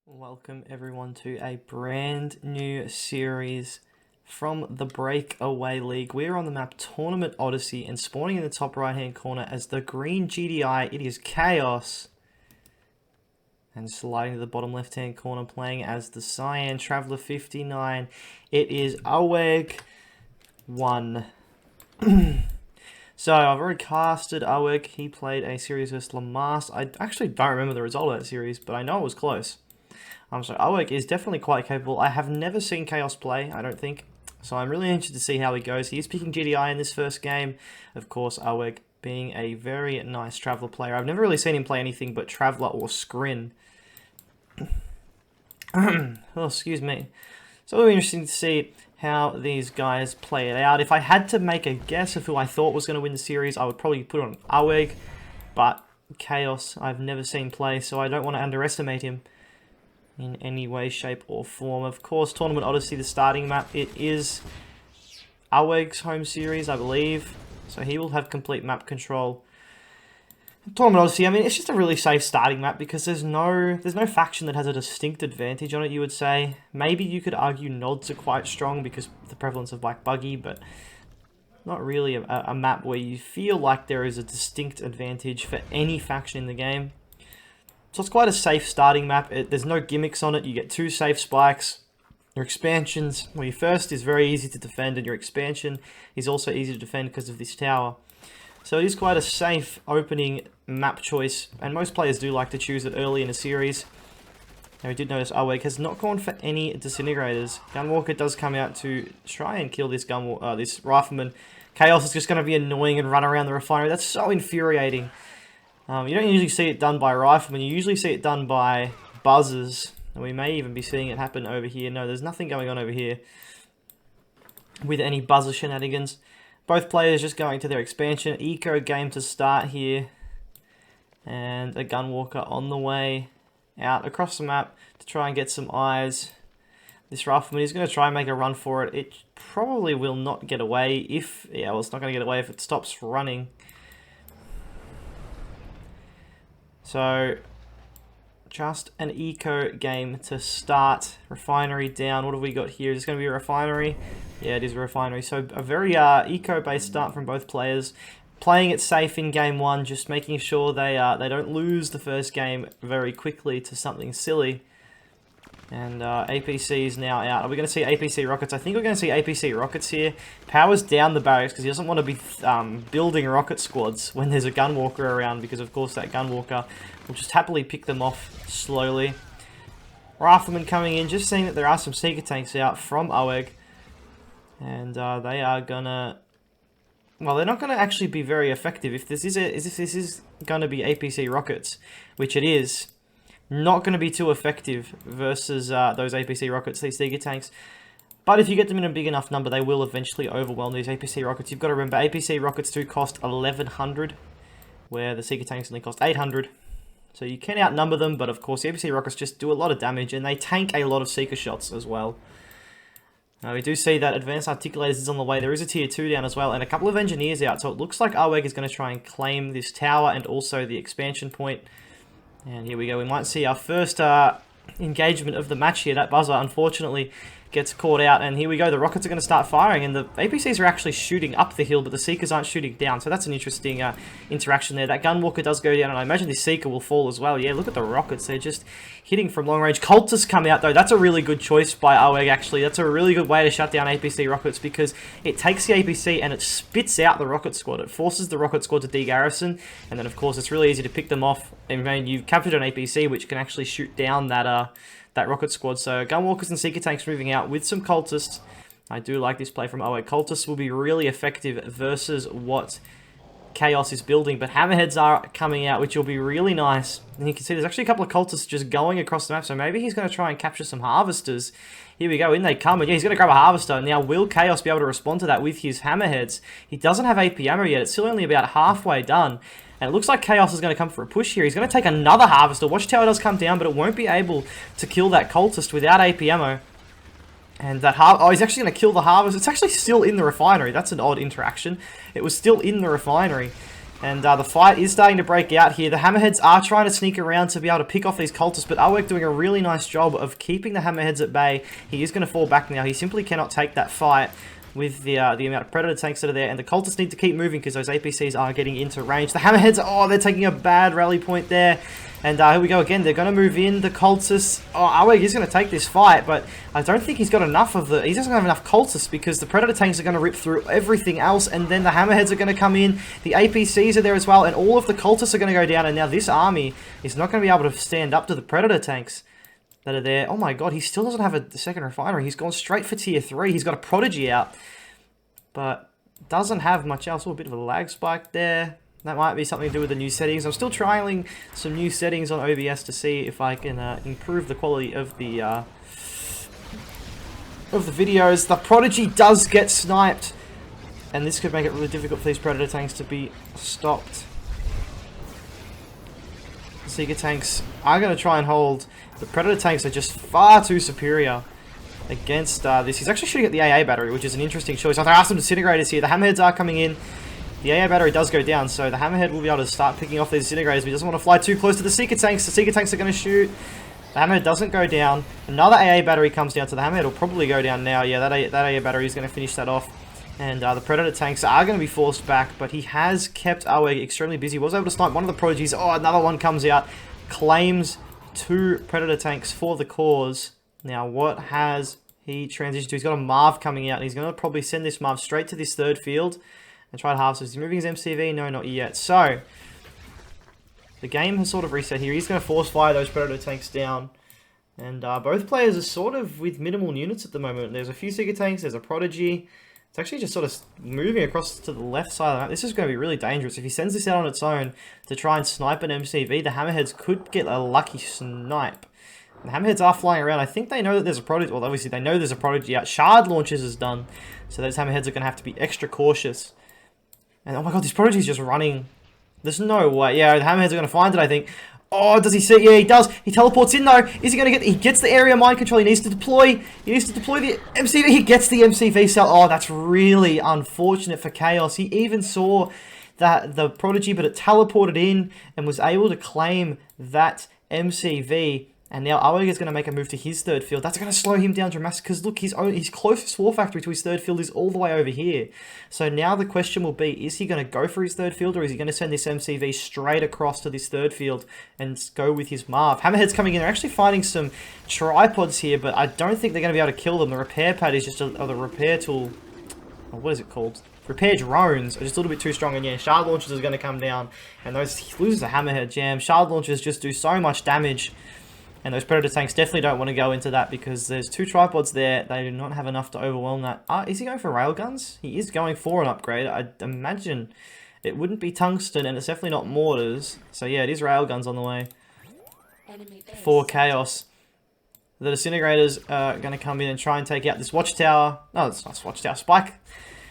Welcome everyone to a brand new series from the Breakaway League. We're on the map Tournament Odyssey, and spawning in the top right hand corner as the green GDI, it is Chaos. And sliding to the bottom left hand corner playing as the Cyan Traveller 59, it is Aweg1. So I've already casted Aweg. He played a series versus Lamass. I actually don't remember the result of that series, but I know it was close. So Aweg is definitely quite capable. I have never seen Chaos play, I don't think. So I'm really interested to see how he goes. He is picking GDI in this first game. Of course, Aweg being a very nice Traveller player. I've never really seen him play anything but Traveller or Scrin. Oh, excuse me. So it'll be interesting to see how these guys play it out. If I had to make a guess of who I thought was going to win the series, I would probably put on Aweg. But Chaos, I've never seen play, so I don't want to underestimate him in any way, shape, or form. Of course, Tournament Odyssey, the starting map, it is Aweg's home series, I believe. So he will have complete map control. Tournament Odyssey, I mean, it's just a really safe starting map because there's no faction that has a distinct advantage on it, you would say. Maybe you could argue nods are quite strong because of the prevalence of Black Buggy, but not really a map where you feel like there is a distinct advantage for any faction in the game. So it's quite a safe starting map. There's no gimmicks on it. You get 2 safe spikes. Your expansions, well, your first is very easy to defend, and your expansion is also easy to defend because of this tower. So it is quite a safe opening map choice, and most players do like to choose it early in a series. Now we did notice Aweg has not gone for any disintegrators. Gunwalker does come out to try and kill this this rifleman. Chaos is just going to be annoying and run around the refinery. That's so infuriating. You don't usually see it done by riflemen, you usually see it done by buzzers. And we may even be seeing it happen over here. No, there's nothing going on over here with any buzzer shenanigans. Both players just going to their expansion. Eco game to start here. And a Gunwalker on the way out across the map to try and get some eyes. This rifleman is going to try and make a run for it. It probably will not get away if... Yeah, well, it's not going to get away if it stops running. So, just an eco game to start. Refinery down. What have we got here? Is this going to be a refinery? Yeah, it is a refinery. So, a very eco-based start from both players. Playing it safe in game 1, just making sure they don't lose the first game very quickly to something silly. And APC is now out. Are we going to see APC rockets? I think we're going to see APC rockets here. Powers down the barracks because he doesn't want to be building rocket squads when there's a Gunwalker around, because of course that Gunwalker will just happily pick them off slowly. Rifleman coming in, just seeing that there are some Seeker tanks out from Aweg. And they are going to... Well, they're not going to actually be very effective. If this is going to be APC rockets, which it is, not going to be too effective versus those APC rockets, these Seeker tanks. But if you get them in a big enough number, they will eventually overwhelm these APC rockets. You've got to remember, APC rockets do cost 1,100, where the Seeker tanks only cost 800. So you can outnumber them, but of course the APC rockets just do a lot of damage, and they tank a lot of Seeker shots as well. We do see that Advanced Articulators is on the way. There is a tier 2 down as well, and a couple of Engineers out. So it looks like Aweg is going to try and claim this tower and also the expansion point. And here we go. We might see our first engagement of the match here. That buzzer, unfortunately, gets caught out. And here we go. The rockets are going to start firing. And the APCs are actually shooting up the hill, but the Seekers aren't shooting down. So that's an interesting interaction there. That Gunwalker does go down, and I imagine this Seeker will fall as well. Yeah, look at the rockets. They're just hitting from long range. Cultists come out, though. That's a really good choice by Aweg, actually. That's a really good way to shut down APC rockets, because it takes the APC and it spits out the rocket squad. It forces the rocket squad to de-garrison, and then, of course, it's really easy to pick them off. And when you've captured an APC, which can actually shoot down that rocket squad. So Gunwalkers and Seeker tanks moving out with some cultists. I do like this play from Aweg. Cultists will be really effective versus what Chaos is building, but Hammerheads are coming out, which will be really nice. And you can see there's actually a couple of cultists just going across the map, so maybe he's going to try and capture some harvesters. Here we go, in they come, and yeah, he's going to grab a harvester. Now, will Chaos be able to respond to that with his Hammerheads? He doesn't have AP ammo yet. It's still only about halfway done. And it looks like Chaos is going to come for a push here. He's going to take another harvester. Watch Tower does come down, but it won't be able to kill that cultist without AP ammo. And that oh, he's actually going to kill the harvester. It's actually still in the refinery. That's an odd interaction. It was still in the refinery. And the fight is starting to break out here. The Hammerheads are trying to sneak around to be able to pick off these cultists, but Aweg doing a really nice job of keeping the Hammerheads at bay. He is going to fall back now. He simply cannot take that fight with the amount of Predator tanks that are there. And the cultists need to keep moving because those APCs are getting into range. The Hammerheads, oh, they're taking a bad rally point there. And here we go again. They're going to move in. The cultists. Oh, Aweg is going to take this fight, but I don't think he's got enough of the... He doesn't have enough cultists because the Predator tanks are going to rip through everything else, and then the Hammerheads are going to come in. The APCs are there as well, and all of the cultists are going to go down, and now this army is not going to be able to stand up to the Predator tanks that are there. Oh my god, he still doesn't have a second refinery. He's gone straight for tier 3. He's got a Prodigy out, but doesn't have much else. Oh, a bit of a lag spike there. That might be something to do with the new settings. I'm still trialing some new settings on OBS to see if I can improve the quality of the videos. The Prodigy does get sniped, and this could make it really difficult for these Predator tanks to be stopped. The Seeker tanks are going to try and hold. The Predator tanks are just far too superior against this. He's actually shooting at the AA battery, which is an interesting choice. There are some disintegrators here. The Hammerheads are coming in. The AA battery does go down, so the Hammerhead will be able to start picking off these disintegrators, but he doesn't want to fly too close to the Seeker tanks. The Seeker tanks are going to shoot. The Hammerhead doesn't go down. Another AA battery comes down, so the Hammerhead will probably go down now. Yeah, that AA battery is going to finish that off. And the Predator tanks are going to be forced back, but he has kept Aweg extremely busy. He was able to snipe one of the Prodigies. Oh, another one comes out. Claims 2 Predator tanks for the cause. Now, what has he transitioned to? He's got a Marv coming out, and he's going to probably send this Marv straight to this third field and try to halve. So he's moving his MCV? No, not yet. So, the game has sort of reset here. He's going to force fire those Predator tanks down. And both players are sort of with minimal units at the moment. There's a few Seeker tanks, there's a Prodigy. It's actually just sort of moving across to the left side of the map. This is going to be really dangerous. If he sends this out on its own to try and snipe an MCV, the Hammerheads could get a lucky snipe. The Hammerheads are flying around. I think they know that there's a Prodigy. Well, obviously they know there's a Prodigy out. Shard launches is done. So those Hammerheads are going to have to be extra cautious. And oh my god, this Prodigy is just running. There's no way. Yeah, the Hammerheads are going to find it, I think. Oh, does he see? Yeah, he does. He teleports in, though. Is he going to get... He gets the area mind control. He needs to deploy. He needs to deploy the MCV. He gets the MCV cell. Oh, that's really unfortunate for Chaos. He even saw that the Prodigy, but it teleported in and was able to claim that MCV. And now Aweg is going to make a move to his third field. That's going to slow him down dramatically because look, his closest war factory to his third field is all the way over here. So now the question will be, is he going to go for his third field or is he going to send this MCV straight across to this third field and go with his Marv? Hammerhead's coming in. They're actually finding some tripods here, but I don't think they're going to be able to kill them. The repair pad is just the repair tool. Oh, what is it called? Repair drones are just a little bit too strong, and yeah, shard launchers are going to come down, and those he loses the Hammerhead jam. Shard launchers just do so much damage. And those Predator tanks definitely don't want to go into that because there's 2 tripods there. They do not have enough to overwhelm that. Is he going for railguns? He is going for an upgrade. I imagine it wouldn't be tungsten and it's definitely not mortars. So yeah, it is railguns on the way for Chaos. The disintegrators are going to come in and try and take out this watchtower. No, it's not watchtower. Spike.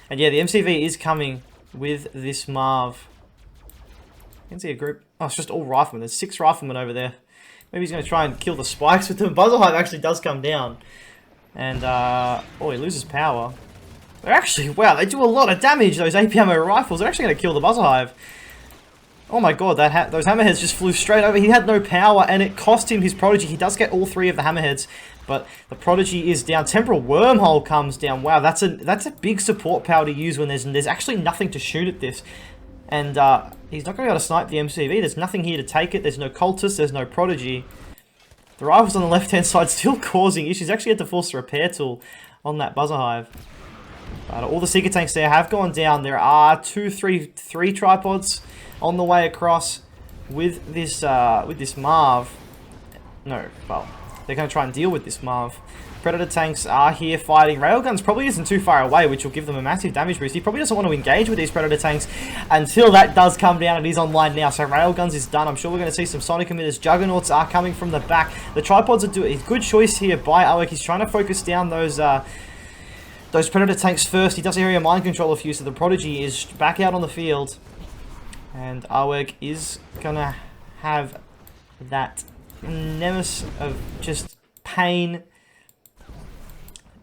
And yeah, the MCV is coming with this Marv. You can see a group. Oh, it's just all riflemen. There's 6 riflemen over there. Maybe he's going to try and kill the spikes with them. Buzzerhive actually does come down. And, oh, he loses power. They're actually, wow, they do a lot of damage, those APMO rifles. They're actually going to kill the Buzzerhive. Oh my god, those Hammerheads just flew straight over. He had no power, and it cost him his Prodigy. He does get all 3 of the Hammerheads, but the Prodigy is down. Temporal Wormhole comes down. Wow, that's a big support power to use when there's actually nothing to shoot at this. And he's not going to be able to snipe the MCV. There's nothing here to take it. There's no Cultist. There's no Prodigy. The rifles on the left-hand side still causing issues. Actually had to force a repair tool on that Buzzerhive. But all the Seeker tanks there have gone down. There are 3 tripods on the way across with this Marv. No, well, they're going to try and deal with this Marv. Predator tanks are here fighting. Railguns probably isn't too far away, which will give them a massive damage boost. He probably doesn't want to engage with these Predator tanks until that does come down, and he's online now. So Railguns is done. I'm sure we're going to see some Sonic emitters. Juggernauts are coming from the back. The tripods are doing a good choice here by Aweg. He's trying to focus down those Predator tanks first. He does area mind control a few, so the Prodigy is back out on the field. And Aweg is going to have that nemesis of just pain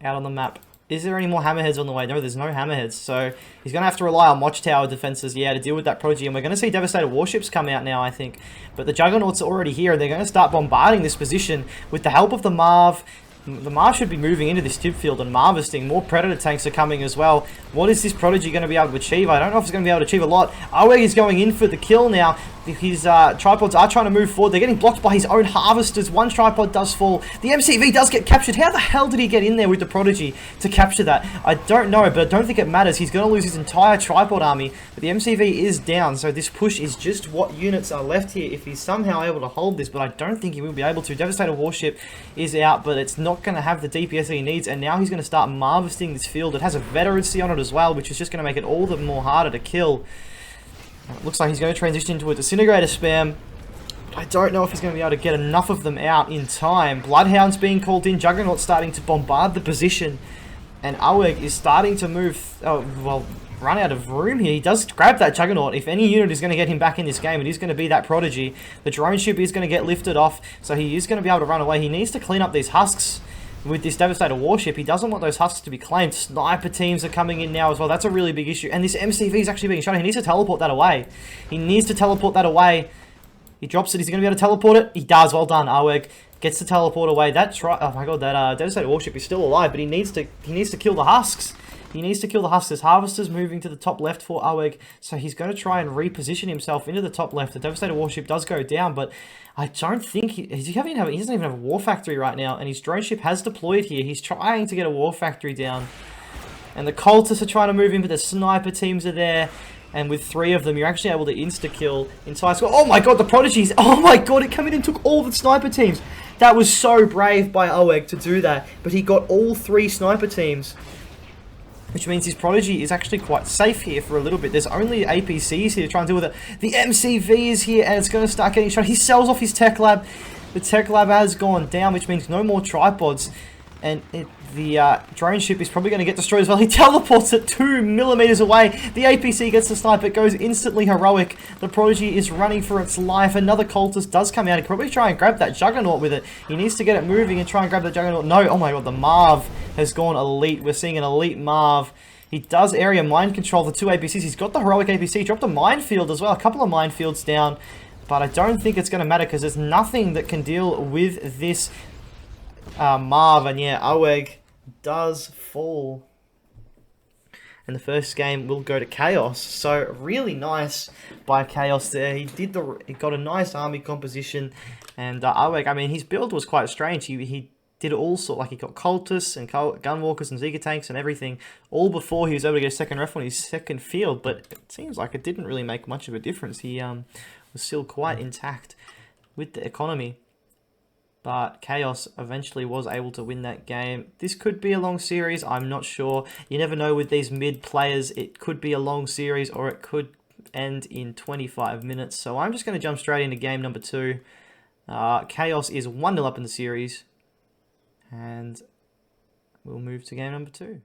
out on the map Is there any more hammerheads on the way? No, there's no hammerheads. So he's going to have to rely on watchtower defenses, yeah, to deal with that Prodigy. And we're going to see Devastator warships come out now, I think. But the Juggernauts are already here, and they're going to start bombarding this position with the help of the Marv. The Marv should be moving into this tip field and harvesting. More Predator tanks are coming as well. What is this Prodigy going to be able to achieve? I don't know if it's going to be able to achieve a lot. Aweg is going in for the kill now. His tripods are trying to move forward. They're getting blocked by his own harvesters. One tripod does fall. The MCV does get captured. How the hell did he get in there with the Prodigy to capture that? I don't know, but I don't think it matters. He's going to lose his entire tripod army. But the MCV is down, so this push is just what units are left here if he's somehow able to hold this, but I don't think he will be able to. Devastator warship is out, but it's not going to have the DPS that he needs, and now he's going to start harvesting this field. It has a veterancy on it as well, which is just going to make it all the more harder to kill. It looks like he's going to transition into a disintegrator spam. I don't know if he's going to be able to get enough of them out in time. Bloodhound's being called in. Juggernaut's starting to bombard the position. And Aweg is starting to move, run out of room here. He does grab that Juggernaut. If any unit is going to get him back in this game, it is going to be that Prodigy. The drone ship is going to get lifted off, so he is going to be able to run away. He needs to clean up these husks. With this Devastator warship, he doesn't want those husks to be claimed. Sniper teams are coming in now as well. That's a really big issue. And this MCV is actually being shot. He needs to teleport that away. He needs to teleport that away. He drops it. Is he going to be able to teleport it? He does. Well done. Aweg gets to teleport away. Oh my god, that Devastator warship is still alive, but he needs to kill the husks. He needs to kill the husks. There's harvesters moving to the top left for Aweg, so he's going to try and reposition himself into the top left. The Devastator warship does go down, but I don't think he doesn't even have a war factory right now, and his drone ship has deployed here. He's trying to get a war factory down, and the cultists are trying to move in, but the sniper teams are there. And with 3 of them, you're actually able to insta-kill entire squad. Oh my god, the Prodigies! Oh my god, it came in and took all the sniper teams. That was so brave by Aweg to do that, but he got all 3 sniper teams. Which means his Prodigy is actually quite safe here for a little bit. There's only APCs here to try and deal with it. The MCV is here and it's going to start getting shot. He sells off his tech lab. The tech lab has gone down, which means no more tripods. And the drone ship is probably going to get destroyed as well. He teleports it 2 millimeters away. The APC gets the sniper. It goes instantly heroic. The Prodigy is running for its life. Another cultist does come out. He can probably try and grab that Juggernaut with it. He needs to get it moving and try and grab the Juggernaut. No, oh my god, the Marv has gone elite. We're seeing an elite Marv. He does area mind control the 2 APCs. He's got the heroic APC. He dropped a minefield as well. A couple of minefields down. But I don't think it's going to matter because there's nothing that can deal with this Marv. And yeah, Aweg does fall. And the first game will go to Chaos. So really nice by Chaos there. He got a nice army composition. And Aweg, I mean, his build was quite strange. He did all sort, like he got cultists and gunwalkers and Zika tanks and everything, all before he was able to get a second ref on his second field. But it seems like it didn't really make much of a difference. He was still quite intact with the economy. But Chaos eventually was able to win that game. This could be a long series, I'm not sure. You never know with these mid players. It could be a long series or it could end in 25 minutes. So I'm just going to jump straight into game number 2. Chaos is 1-0 up in the series. And we'll move to game number 2.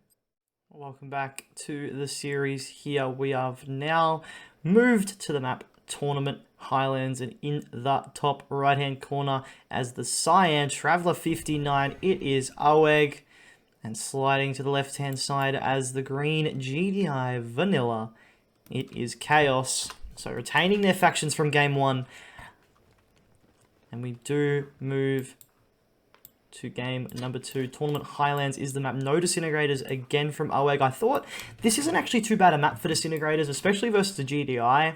Welcome back to the series here. We have now moved to the map Tournament Highlands, and in the top right hand corner as the Cyan Traveller 59, it is Aweg, and sliding to the left hand side as the green GDI Vanilla, it is Chaos. So retaining their factions from game 1, and we do move to game number 2. Tournament Highlands is the map. No disintegrators again from Aweg. I thought this isn't actually too bad a map for disintegrators, especially versus the GDI.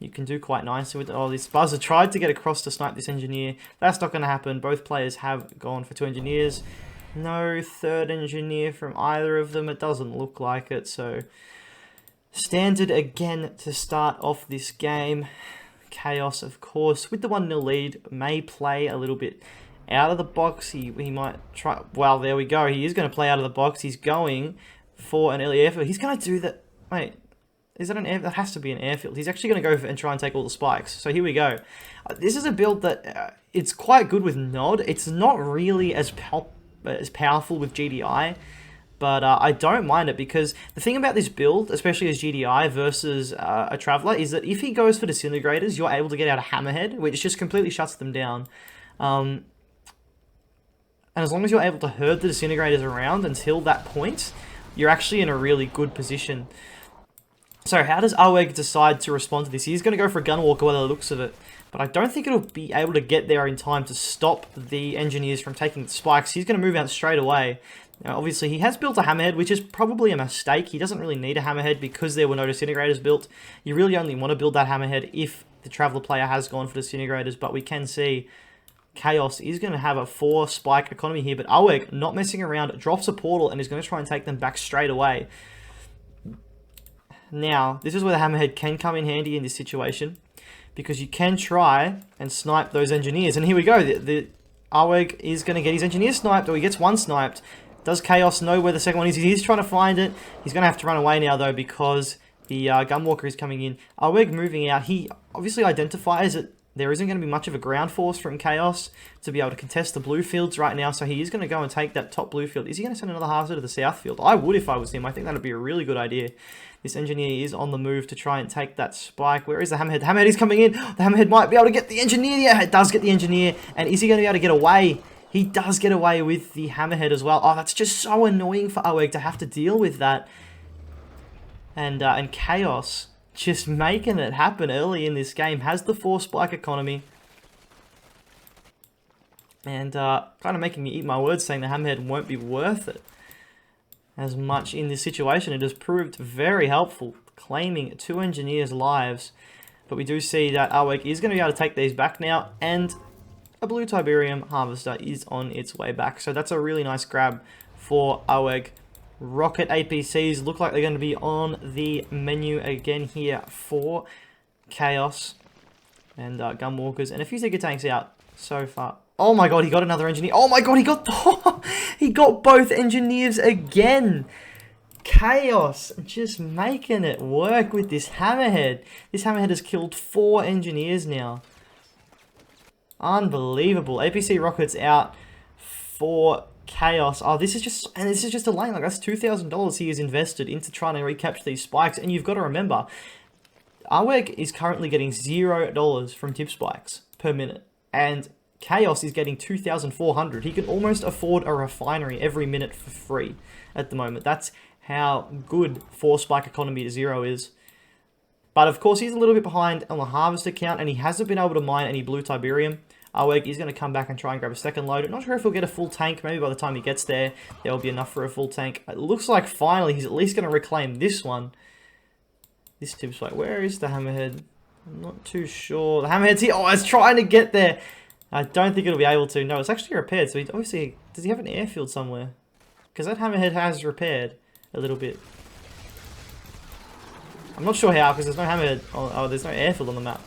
You can do quite nicely with it. Oh, this Buzzer tried to get across to snipe this engineer. That's not going to happen. Both players have gone for 2 engineers. No third engineer from either of them. It doesn't look like it. So standard again to start off this game. Chaos, of course, with the 1-0 lead, may play a little bit out of the box. He might try. Well, there we go. He is going to play out of the box. He's going for an early airfield. He's going to do that. Wait. Is that an air? That has to be an airfield. He's actually going to go and try and take all the spikes. So here we go. This is a build that it's quite good with Nod. It's not really as powerful with GDI, but I don't mind it because the thing about this build, especially as GDI versus a Traveller, is that if he goes for disintegrators, you're able to get out a Hammerhead, which just completely shuts them down. And as long as you're able to herd the disintegrators around until that point, you're actually in a really good position. So how does Aweg decide to respond to this? He's going to go for a Gunwalker by the looks of it. But I don't think it'll be able to get there in time to stop the engineers from taking the spikes. He's going to move out straight away. Now, obviously, he has built a hammerhead, which is probably a mistake. He doesn't really need a hammerhead because there were no disintegrators built. You really only want to build that hammerhead if the Traveler player has gone for disintegrators. But we can see Chaos is going to have a 4-spike economy here. But Aweg, not messing around, drops a portal and is going to try and take them back straight away. Now, this is where the hammerhead can come in handy in this situation, because you can try and snipe those engineers. And here we go. The Aweg is going to get his engineer sniped, or he gets one sniped. Does Chaos know where the second one is? He's trying to find it. He's going to have to run away now, though, because the Gunwalker is coming in. Aweg moving out. He obviously identifies that there isn't going to be much of a ground force from Chaos to be able to contest the blue fields right now, so he is going to go and take that top blue field. Is he going to send another harvester to the south field? I would if I was him. I think that would be a really good idea. This engineer is on the move to try and take that spike. Where is the hammerhead? The hammerhead is coming in. The hammerhead might be able to get the engineer. Yeah, it does get the engineer. And is he going to be able to get away? He does get away with the hammerhead as well. Oh, that's just so annoying for Aweg to have to deal with that. And Chaos just making it happen early in this game. Has the 4-spike economy. And kind of making me eat my words, saying the hammerhead won't be worth it as much in this situation. It has proved very helpful, claiming 2 engineers' lives. But we do see that Aweg is going to be able to take these back now, and a blue Tiberium harvester is on its way back. So that's a really nice grab for Aweg. Rocket APCs look like they're going to be on the menu again here for Chaos. And Gunwalkers and a few Seeker tanks out so far. Oh my god, he got another engineer. Oh my god, he got both engineers again. Chaos just making it work with this hammerhead. This hammerhead has killed 4 engineers now. Unbelievable. APC rockets out for Chaos. Oh, this is just a lane. Like, that's $2,000 he has invested into trying to recapture these spikes. And you've got to remember, Aweg is currently getting $0 from tip spikes per minute, and Chaos is getting 2,400. He can almost afford a refinery every minute for free at the moment. That's how good 4-spike economy to 0 is. But of course, he's a little bit behind on the harvester count, and he hasn't been able to mine any blue Tiberium. Aweg is going to come back and try and grab a second load. I'm not sure if he'll get a full tank. Maybe by the time he gets there, there will be enough for a full tank. It looks like finally he's at least going to reclaim this one. This tip spike. Where is the hammerhead? I'm not too sure. The hammerhead's here. Oh, it's trying to get there. I don't think it'll be able to. No, it's actually repaired. So he obviously... Does he have an airfield somewhere? Because that hammerhead has repaired a little bit. I'm not sure how, because there's no hammerhead. Oh, there's no airfield on the map.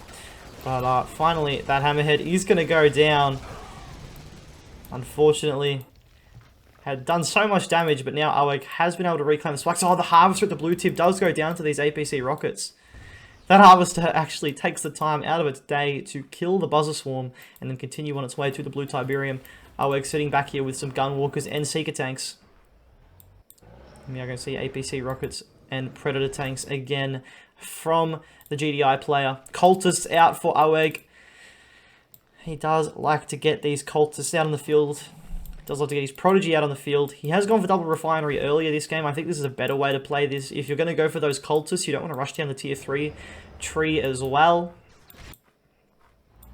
But finally, that hammerhead is going to go down. Unfortunately. Had done so much damage, but now Aweg has been able to reclaim the spikes. Oh, the harvester at the blue tip does go down to these APC rockets. That harvester actually takes the time out of its day to kill the buzzer swarm and then continue on its way to the blue Tiberium. Aweg sitting back here with some gunwalkers and seeker tanks. We are going to see APC rockets and predator tanks again from the GDI player. Cultists out for Aweg. He does like to get these cultists out on the field. Does like to get his prodigy out on the field. He has gone for double refinery earlier this game. I think this is a better way to play this. If you're going to go for those cultists, you don't want to rush down the tier 3 tree as well.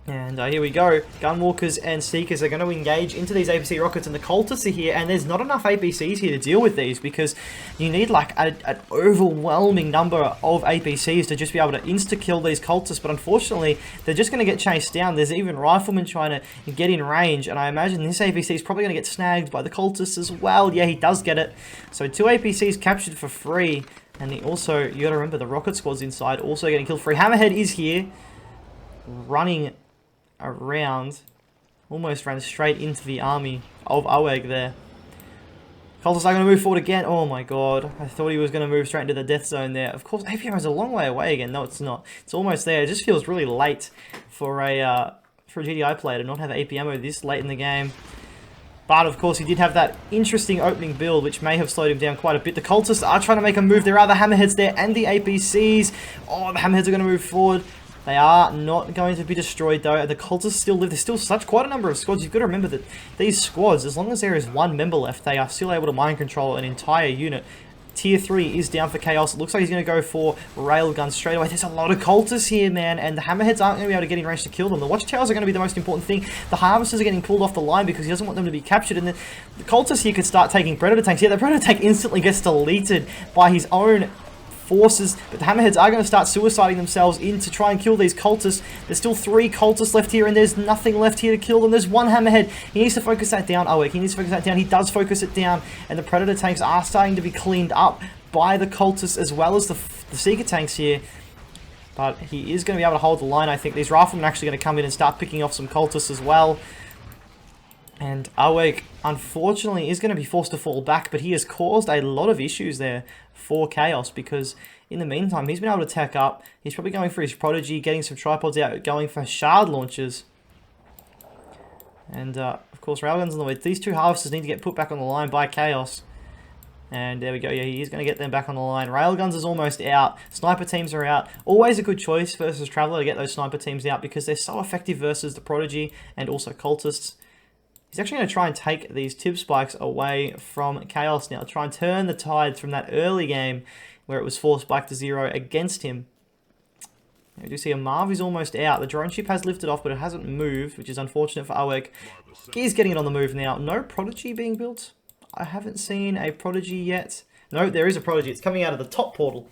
And here we go. Gunwalkers and Seekers are going to engage into these APC rockets, and the cultists are here, and there's not enough APCs here to deal with these, because you need like an overwhelming number of APCs to just be able to insta-kill these cultists, but unfortunately, they're just going to get chased down. There's even riflemen trying to get in range, and I imagine this APC is probably going to get snagged by the cultists as well. Yeah, he does get it. So 2 APCs captured for free, and he also, you got to remember, the rocket squad's inside, also getting killed free. Hammerhead is here, running around, almost ran straight into the army of Aweg there. Cultists are going to move forward again. Oh my god, I thought he was going to move straight into the death zone there. Of course, APM is a long way away again. No, it's not. It's almost there. It just feels really late for a GDI player to not have APMO this late in the game. But of course, he did have that interesting opening build, which may have slowed him down quite a bit. The cultists are trying to make a move. There are the hammerheads there and the APCs. Oh, the hammerheads are going to move forward. They are not going to be destroyed, though. The cultists still live. There's still quite a number of squads. You've got to remember that these squads, as long as there is one member left, they are still able to mind control an entire unit. Tier 3 is down for Chaos. It looks like he's going to go for Railgun straight away. There's a lot of cultists here, man, and the Hammerheads aren't going to be able to get in range to kill them. The Watchtowers are going to be the most important thing. The Harvesters are getting pulled off the line because he doesn't want them to be captured, and the cultists here could start taking Predator tanks. Yeah, the Predator tank instantly gets deleted by his own forces, but the Hammerheads are going to start suiciding themselves in to try and kill these cultists. There's still 3 cultists left here, and there's nothing left here to kill them. There's 1 Hammerhead. He needs to focus that down, Aweg. He needs to focus that down. He does focus it down, and the Predator tanks are starting to be cleaned up by the cultists as well as the Seeker tanks here. But he is going to be able to hold the line, I think. These Riflemen are actually going to come in and start picking off some cultists as well. And Aweg, unfortunately, is going to be forced to fall back, but he has caused a lot of issues there for Chaos, because in the meantime, he's been able to tech up. He's probably going for his Prodigy, getting some tripods out, going for shard launchers. And, of course, Railguns on the way. These 2 Harvesters need to get put back on the line by Chaos. And there we go. Yeah, he's going to get them back on the line. Railguns is almost out. Sniper teams are out. Always a good choice versus Traveler to get those sniper teams out, because they're so effective versus the Prodigy and also cultists. He's actually going to try and take these tip spikes away from Chaos now. Try and turn the tides from that early game where it was 4 spike to 0 against him. You do see a Marv is almost out. The drone ship has lifted off, but it hasn't moved, which is unfortunate for Aweg. He's getting it on the move now. No Prodigy being built. I haven't seen a Prodigy yet. No, there is a Prodigy. It's coming out of the top portal.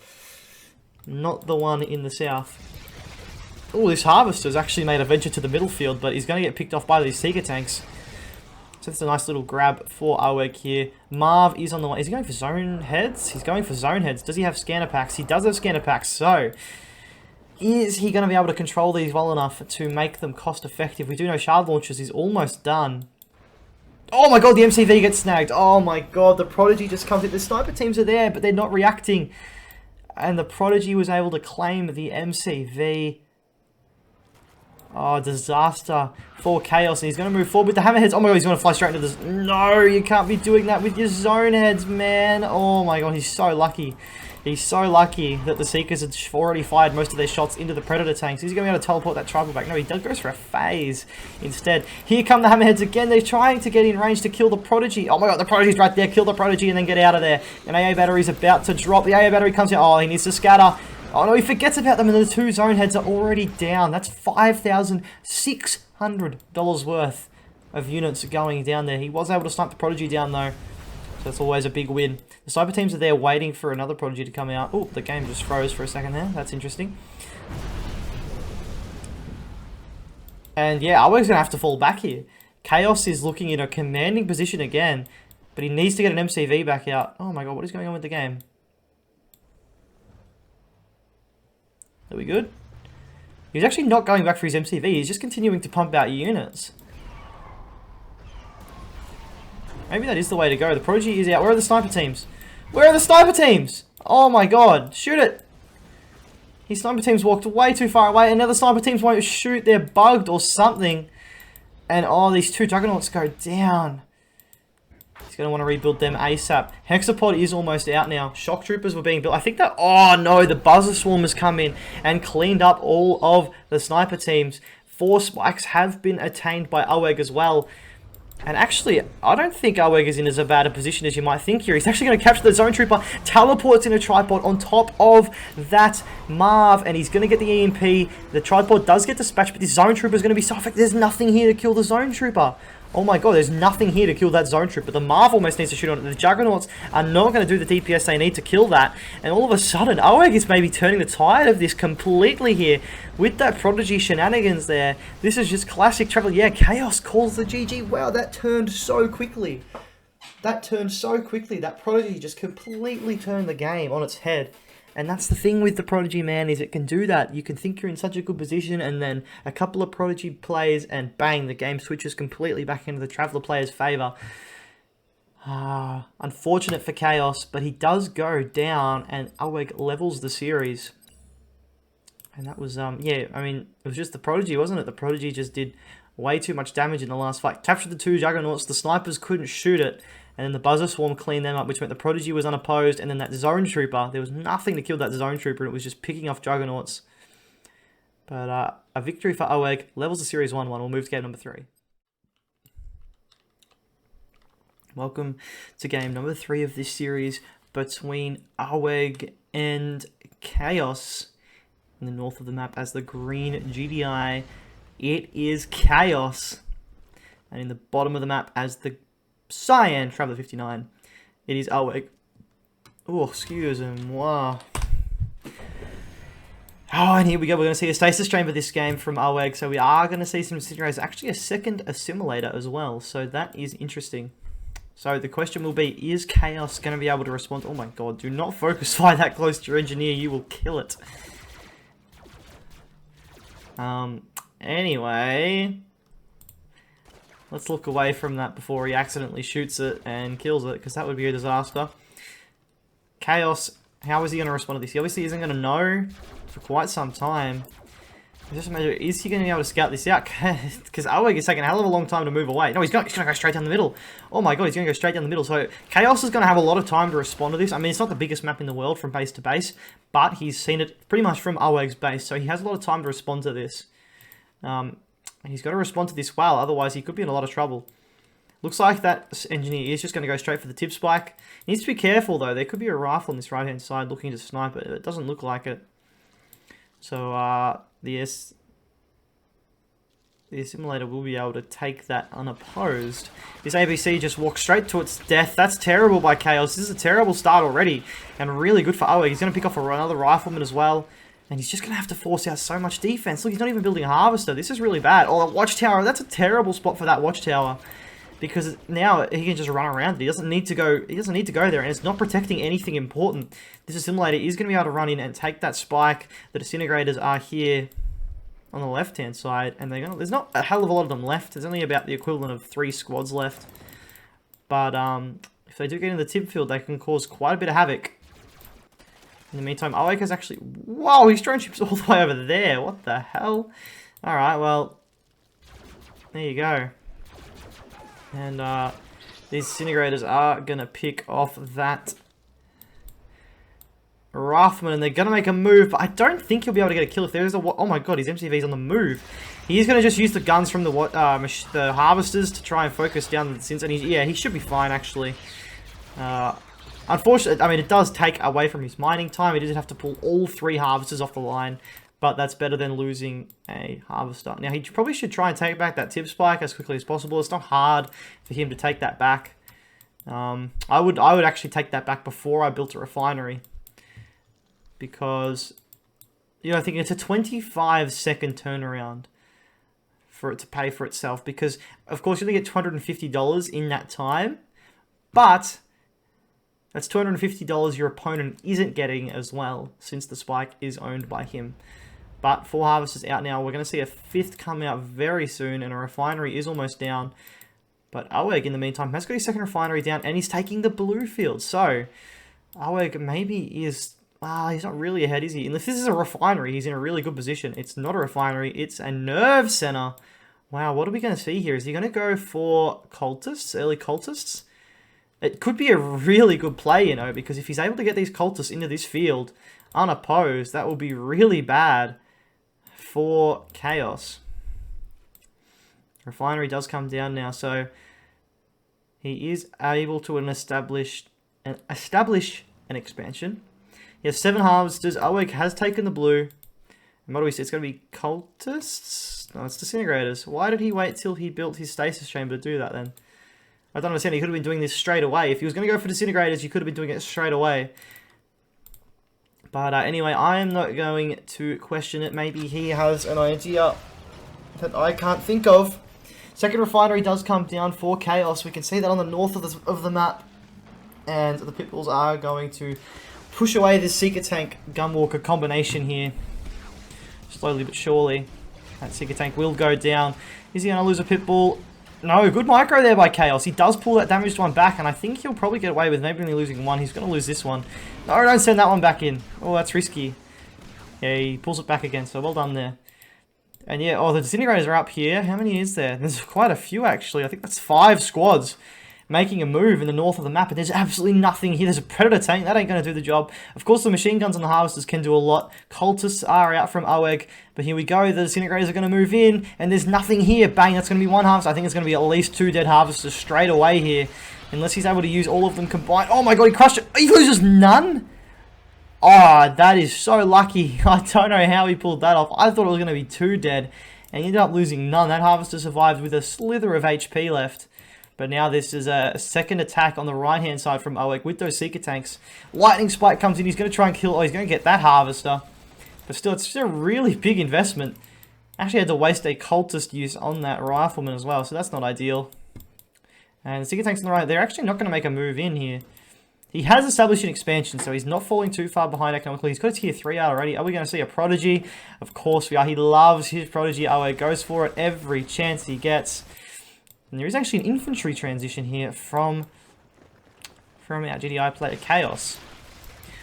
Not the one in the south. Oh, this Harvester's actually made a venture to the middle field, but he's going to get picked off by these Seeker tanks. So that's a nice little grab for Aweg here. Marv is on the way. Is he going for zone heads? He's going for zone heads. Does he have scanner packs? He does have scanner packs. So, is he going to be able to control these well enough to make them cost effective? We do know shard launchers is almost done. Oh my god, the MCV gets snagged. Oh my god, the Prodigy just comes in. The sniper teams are there, but they're not reacting. And the Prodigy was able to claim the MCV. Oh, disaster for Chaos. And he's going to move forward with the Hammerheads. Oh my god, he's going to fly straight into this. No, you can't be doing that with your zone heads, man. Oh my god, he's so lucky. He's so lucky that the Seekers had already fired most of their shots into the Predator tanks. He's going to be able to teleport that tribal back. No, he goes for a phase instead. Here come the Hammerheads again. They're trying to get in range to kill the Prodigy. Oh my god, the Prodigy's right there. Kill the Prodigy and then get out of there. An AA battery's about to drop. The AA battery comes in. Oh, he needs to scatter. Oh no, he forgets about them, and the 2 zone heads are already down. That's $5,600 worth of units going down there. He was able to snipe the Prodigy down though, so that's always a big win. The sniper teams are there waiting for another Prodigy to come out. Oh, the game just froze for a second there. That's interesting. And yeah, Aweg's going to have to fall back here. Chaos is looking in a commanding position again, but he needs to get an MCV back out. Oh my god, what is going on with the game? Are we good? He's actually not going back for his MCV. He's just continuing to pump out units. Maybe that is the way to go. The Prodigy is out. Where are the sniper teams? Where are the sniper teams? Oh my god. Shoot it. His sniper teams walked way too far away, and now the sniper teams won't shoot. They're bugged or something. And oh, these 2 Juggernauts go down. He's going to want to rebuild them ASAP. Hexapod is almost out now. Shock Troopers were being built. I think that... Oh, no. The Buzzer Swarm has come in and cleaned up all of the sniper teams. 4 spikes have been attained by Aweg as well. And actually, I don't think Aweg is in as bad a position as you might think here. He's actually going to capture the Zone Trooper, teleports in a tripod on top of that Marv, and he's going to get the EMP. The tripod does get dispatched, but this Zone Trooper is going to be so effective. There's nothing here to kill the Zone Trooper. Oh my god, there's nothing here to kill that Zone Trooper. The Marv almost needs to shoot on it. The Juggernauts are not going to do the DPS they need to kill that. And all of a sudden, Aweg is maybe turning the tide of this completely here. With that Prodigy shenanigans there. This is just classic travel. Yeah, Chaos calls the GG. Wow, that turned so quickly. That turned so quickly. That Prodigy just completely turned the game on its head. And that's the thing with the Prodigy, man, is it can do that. You can think you're in such a good position, and then a couple of Prodigy plays, and bang, the game switches completely back into the Traveller player's favour. Unfortunate for Chaos, but he does go down, and Aweg levels the series. And that was, yeah, I mean, it was just the Prodigy, wasn't it? The Prodigy just did way too much damage in the last fight. Captured the 2 Juggernauts, the snipers couldn't shoot it. And then the Buzzer Swarm cleaned them up, which meant the Prodigy was unopposed. And then that Zone Trooper, there was nothing to kill that Zone Trooper. And it was just picking off Juggernauts. But a victory for Aweg levels the series 1-1. We'll move to game number 3. Welcome to game number 3 of this series between Aweg and Chaos. In the north of the map as the green GDI, it is Chaos. And in the bottom of the map as the cyan Traveler 59, it is Aweg. Oh, excuse moi. Oh, and here we go. We're going to see a stasis chamber this game from Aweg. So we are going to see some incinerators. Actually, a second assimilator as well. So that is interesting. So the question will be, is Chaos going to be able to respond? Oh my god, do not focus fire that close to your engineer. You will kill it. Anyway, let's look away from that before he accidentally shoots it and kills it, because that would be a disaster. Chaos, how is he going to respond to this? He obviously isn't going to know for quite some time. Just imagine, is he going to be able to scout this out? Because Aweg is taking a hell of a long time to move away. No, he's going to go straight down the middle. Oh my god, he's going to go straight down the middle. So Chaos is going to have a lot of time to respond to this. I mean, it's not the biggest map in the world from base to base, but he's seen it pretty much from Aweg's base. So he has a lot of time to respond to this. He's got to respond to this well, otherwise he could be in a lot of trouble. Looks like that engineer is just going to go straight for the tip spike. He needs to be careful though. There could be a rifle on this right-hand side looking to snipe it. It doesn't look like it. So, the assimilator will be able to take that unopposed. This ABC just walks straight to its death. That's terrible by Chaos. This is a terrible start already, and really good for Aweg. He's going to pick off another rifleman as well, and he's just going to have to force out so much defense. Look, he's not even building a harvester. This is really bad. Oh, the watchtower. That's a terrible spot for that watchtower, because now he can just run around it. He doesn't need to go. He doesn't need to go there, and it's not protecting anything important. This assimilator is going to be able to run in and take that spike. The disintegrators are here on the left-hand side, and there's not a hell of a lot of them left. There's only about the equivalent of 3 squads left. But if they do get in the tip field, they can cause quite a bit of havoc. In the meantime, Aweg has actually... Whoa, he's drone ships all the way over there. What the hell? Alright, well, there you go. And these incinerators are going to pick off that Rifleman, and they're going to make a move, but I don't think he'll be able to get a kill if there is a... Oh my god, his MCV's on the move. He's going to just use the guns from the harvesters to try and focus down the sins, and he should be fine, actually. Unfortunately, I mean, it does take away from his mining time. He does have to pull all 3 harvesters off the line, but that's better than losing a harvester. Now, he probably should try and take back that tip spike as quickly as possible. It's not hard for him to take that back. I would actually take that back before I built a refinery, because, you know, I think it's a 25-second turnaround for it to pay for itself, because, of course, you only get $250 in that time, but that's $250 your opponent isn't getting as well, since the spike is owned by him. But 4 harvesters out now. We're going to see a 5th come out very soon, and a refinery is almost down. But Aweg, in the meantime, has got his 2nd refinery down, and he's taking the blue field. So, Aweg maybe is... he's not really ahead, is he? If this is a refinery, he's in a really good position. It's not a refinery, it's a nerve center. Wow, what are we going to see here? Is he going to go for cultists, early cultists? It could be a really good play, you know, because if he's able to get these cultists into this field unopposed, that will be really bad for Chaos. Refinery does come down now, so he is able to establish an expansion. He has 7 harvesters. Aweg has taken the blue. And what do we see? It's going to be cultists? No, it's disintegrators. Why did he wait till he built his stasis chamber to do that then? I don't understand. He could have been doing this straight away. If he was going to go for disintegrators, you could have been doing it straight away. But anyway, I am not going to question it. Maybe he has an idea that I can't think of. 2nd refinery does come down for Chaos. We can see that on the north of the map. And the Pitbulls are going to push away this Seeker Tank Gunwalker combination here. Slowly but surely. That Seeker Tank will go down. Is he going to lose a Pitbull? No, good micro there by Chaos. He does pull that damaged one back, and I think he'll probably get away with maybe only losing one. He's going to lose this one. No, don't send that one back in. Oh, that's risky. Yeah, he pulls it back again, so well done there. And yeah, oh, the disintegrators are up here. How many is there? There's quite a few, actually. I think that's 5 squads. making a move in the north of the map, and there's absolutely nothing here. There's a Predator tank. That ain't going to do the job. Of course, the machine guns and the harvesters can do a lot. Cultists are out from Aweg, but here we go. The disintegrators are going to move in, and there's nothing here. Bang, that's going to be one harvester. I think it's going to be at least 2 dead harvesters straight away here, unless he's able to use all of them combined. Oh my god, he crushed it. He loses none? Oh, that is so lucky. I don't know how he pulled that off. I thought it was going to be 2 dead, and he ended up losing none. That harvester survived with a slither of HP left. But now this is a second attack on the right-hand side from Aweg with those Seeker tanks. Lightning Spike comes in. He's going to try and kill... Oh, he's going to get that harvester. But still, it's still a really big investment. Actually had to waste a cultist use on that rifleman as well, so that's not ideal. And the Seeker tanks on the right, they're actually not going to make a move in here. He has established an expansion, so he's not falling too far behind economically. He's got a tier 3 out already. Are we going to see a Prodigy? Of course we are. He loves his Prodigy. Aweg goes for it every chance he gets. And there is actually an infantry transition here from our GDI player, Chaos.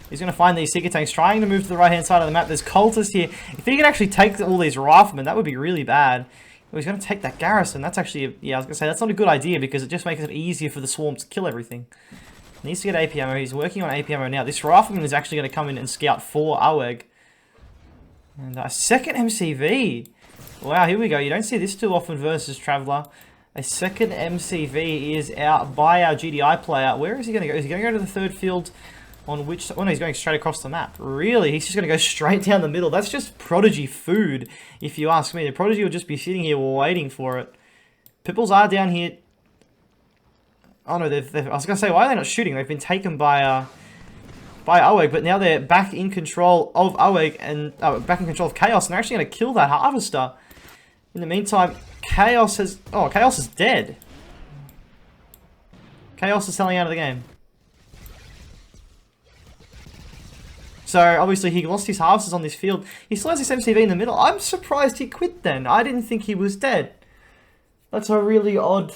He's going to find these Seeker tanks trying to move to the right-hand side of the map. There's cultists here. If he can actually take all these riflemen, that would be really bad. Oh, he's going to take that garrison. That's actually, yeah, I was going to say, that's not a good idea because it just makes it easier for the swarm to kill everything. Needs to get AP ammo. He's working on AP ammo now. This rifleman is actually going to come in and scout for Aweg. And a second MCV. Wow, here we go. You don't see this too often versus Traveller. A second MCV is out by our GDI player. Where is he going to go? Is he going to go to the third field on which... Oh no, he's going straight across the map. Really? He's just going to go straight down the middle. That's just Prodigy food, if you ask me. The Prodigy will just be sitting here waiting for it. Pipples are down here. Oh no, I was going to say, why are they not shooting? They've been taken by Aweg, but now they're back in control of Aweg and back in control of Chaos, and they're actually going to kill that harvester. In the meantime, Chaos is dead. Chaos is selling out of the game. So, obviously, he lost his harvesters on this field. He still has his MCV in the middle. I'm surprised he quit then. I didn't think he was dead. That's a really odd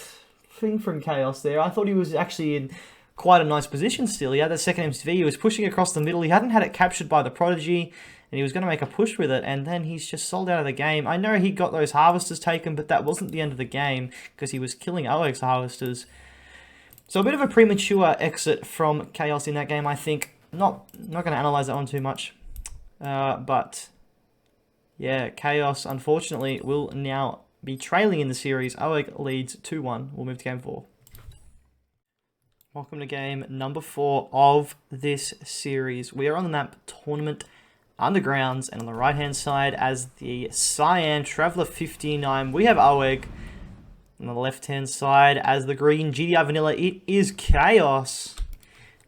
thing from Chaos there. I thought he was actually in quite a nice position still. He had that second MCV. He was pushing across the middle. He hadn't had it captured by the Prodigy, and he was going to make a push with it, and then he's just sold out of the game. I know he got those harvesters taken, but that wasn't the end of the game because he was killing Aweg's harvesters. So a bit of a premature exit from Chaos in that game, I think. Not going to analyze that one too much. But yeah, Chaos, unfortunately, will now be trailing in the series. Aweg leads 2-1. We'll move to game 4. Welcome to game number 4 of this series. We are on the map Tournament Undergrounds, and on the right-hand side as the Cyan Traveller 59, we have Aweg. On the left-hand side as the green GDI Vanilla, it is Chaos.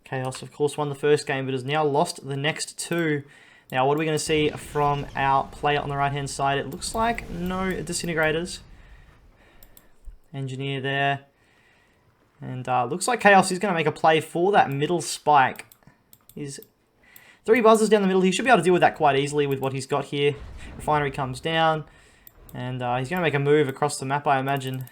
Chaos, of course, won the first game, but has now lost the next 2. Now, what are we going to see from our player on the right-hand side? It looks like no disintegrators. Engineer there. And looks like Chaos is going to make a play for that middle spike. He's 3 buzzers down the middle. He should be able to deal with that quite easily with what he's got here. Refinery comes down. And he's going to make a move across the map, I imagine.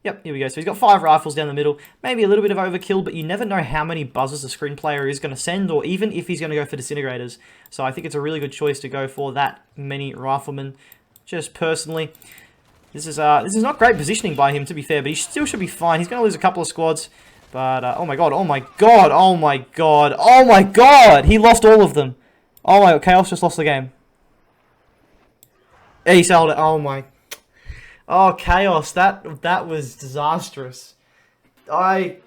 Yep, here we go. So he's got 5 rifles down the middle. Maybe a little bit of overkill, but you never know how many buzzers the screen player is going to send, or even if he's going to go for disintegrators. So I think it's a really good choice to go for that many riflemen. Just personally, this is not great positioning by him, to be fair, but he still should be fine. He's going to lose a couple of squads, but oh my god, oh my god, oh my god, oh my god! He lost all of them. Oh my god, Chaos just lost the game. He sold it. Oh my. Oh, Chaos, that was disastrous. I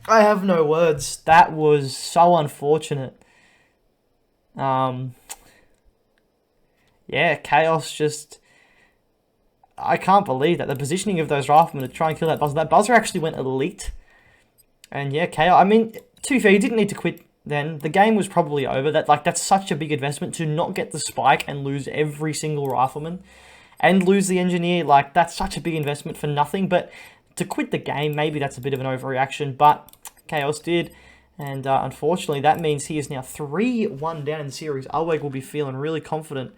have no words. That was so unfortunate. Yeah, Chaos just... I can't believe that. The positioning of those riflemen to try and kill that buzzer. That buzzer actually went elite. And yeah, Chaos... I mean, to be fair, he didn't need to quit then. The game was probably over. That's such a big investment to not get the spike and lose every single rifleman. And lose the engineer. That's such a big investment for nothing. But to quit the game, maybe that's a bit of an overreaction. But Chaos did. And unfortunately, that means he is now 3-1 down in the series. Aweg will be feeling really confident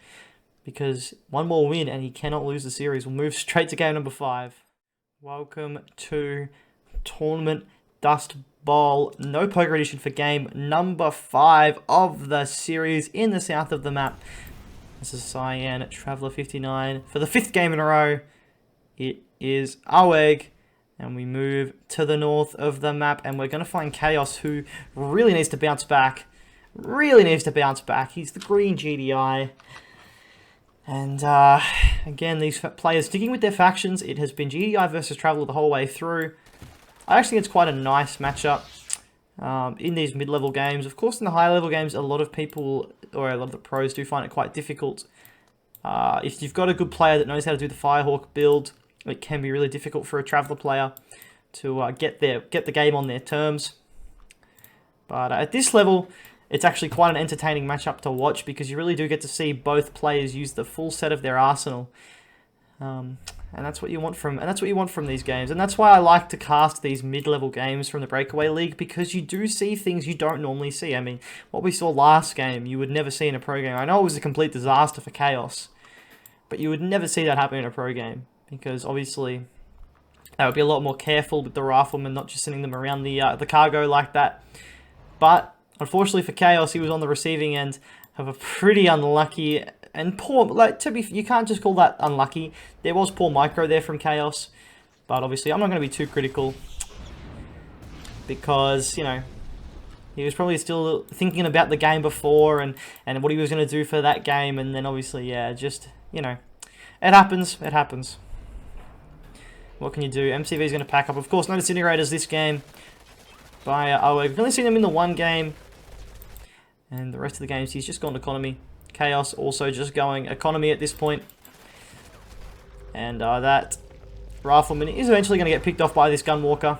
because one more win and he cannot lose the series. We'll move straight to game number 5. Welcome to Tournament Dust Bowl. No poker edition for game number 5 of the series in the south of the map. This is Cyan Traveller 59. For the 5th game in a row, it is Aweg. And we move to the north of the map. And we're going to find Chaos, who really needs to bounce back. Really needs to bounce back. He's the green GDI. And again, these players sticking with their factions. It has been GDI versus Traveler the whole way through. I actually think it's quite a nice matchup in these mid-level games. Of course, in the high-level games, a lot of people, or a lot of the pros, do find it quite difficult. If you've got a good player that knows how to do the Firehawk build, it can be really difficult for a Traveler player to get the game on their terms. But at this level, it's actually quite an entertaining matchup to watch because you really do get to see both players use the full set of their arsenal. And that's what you want from these games. And that's why I like to cast these mid-level games from the Breakaway League, because you do see things you don't normally see. I mean, what we saw last game, you would never see in a pro game. I know it was a complete disaster for Chaos, but you would never see that happen in a pro game, because obviously they would be a lot more careful with the riflemen, not just sending them around the cargo like that. But unfortunately for Chaos, he was on the receiving end of a pretty unlucky and poor, like, you can't just call that unlucky. There was poor micro there from Chaos, but obviously I'm not going to be too critical because, you know, he was probably still thinking about the game before and what he was going to do for that game, and then obviously, yeah, just, you know, it happens, it happens. What can you do? MCV is going to pack up. Of course, no Disintegrators this game by Aweg. We've only seen him in the one game, and the rest of the games he's just gone economy. Chaos also just going economy at this point. And that rifleman is eventually going to get picked off by this gunwalker.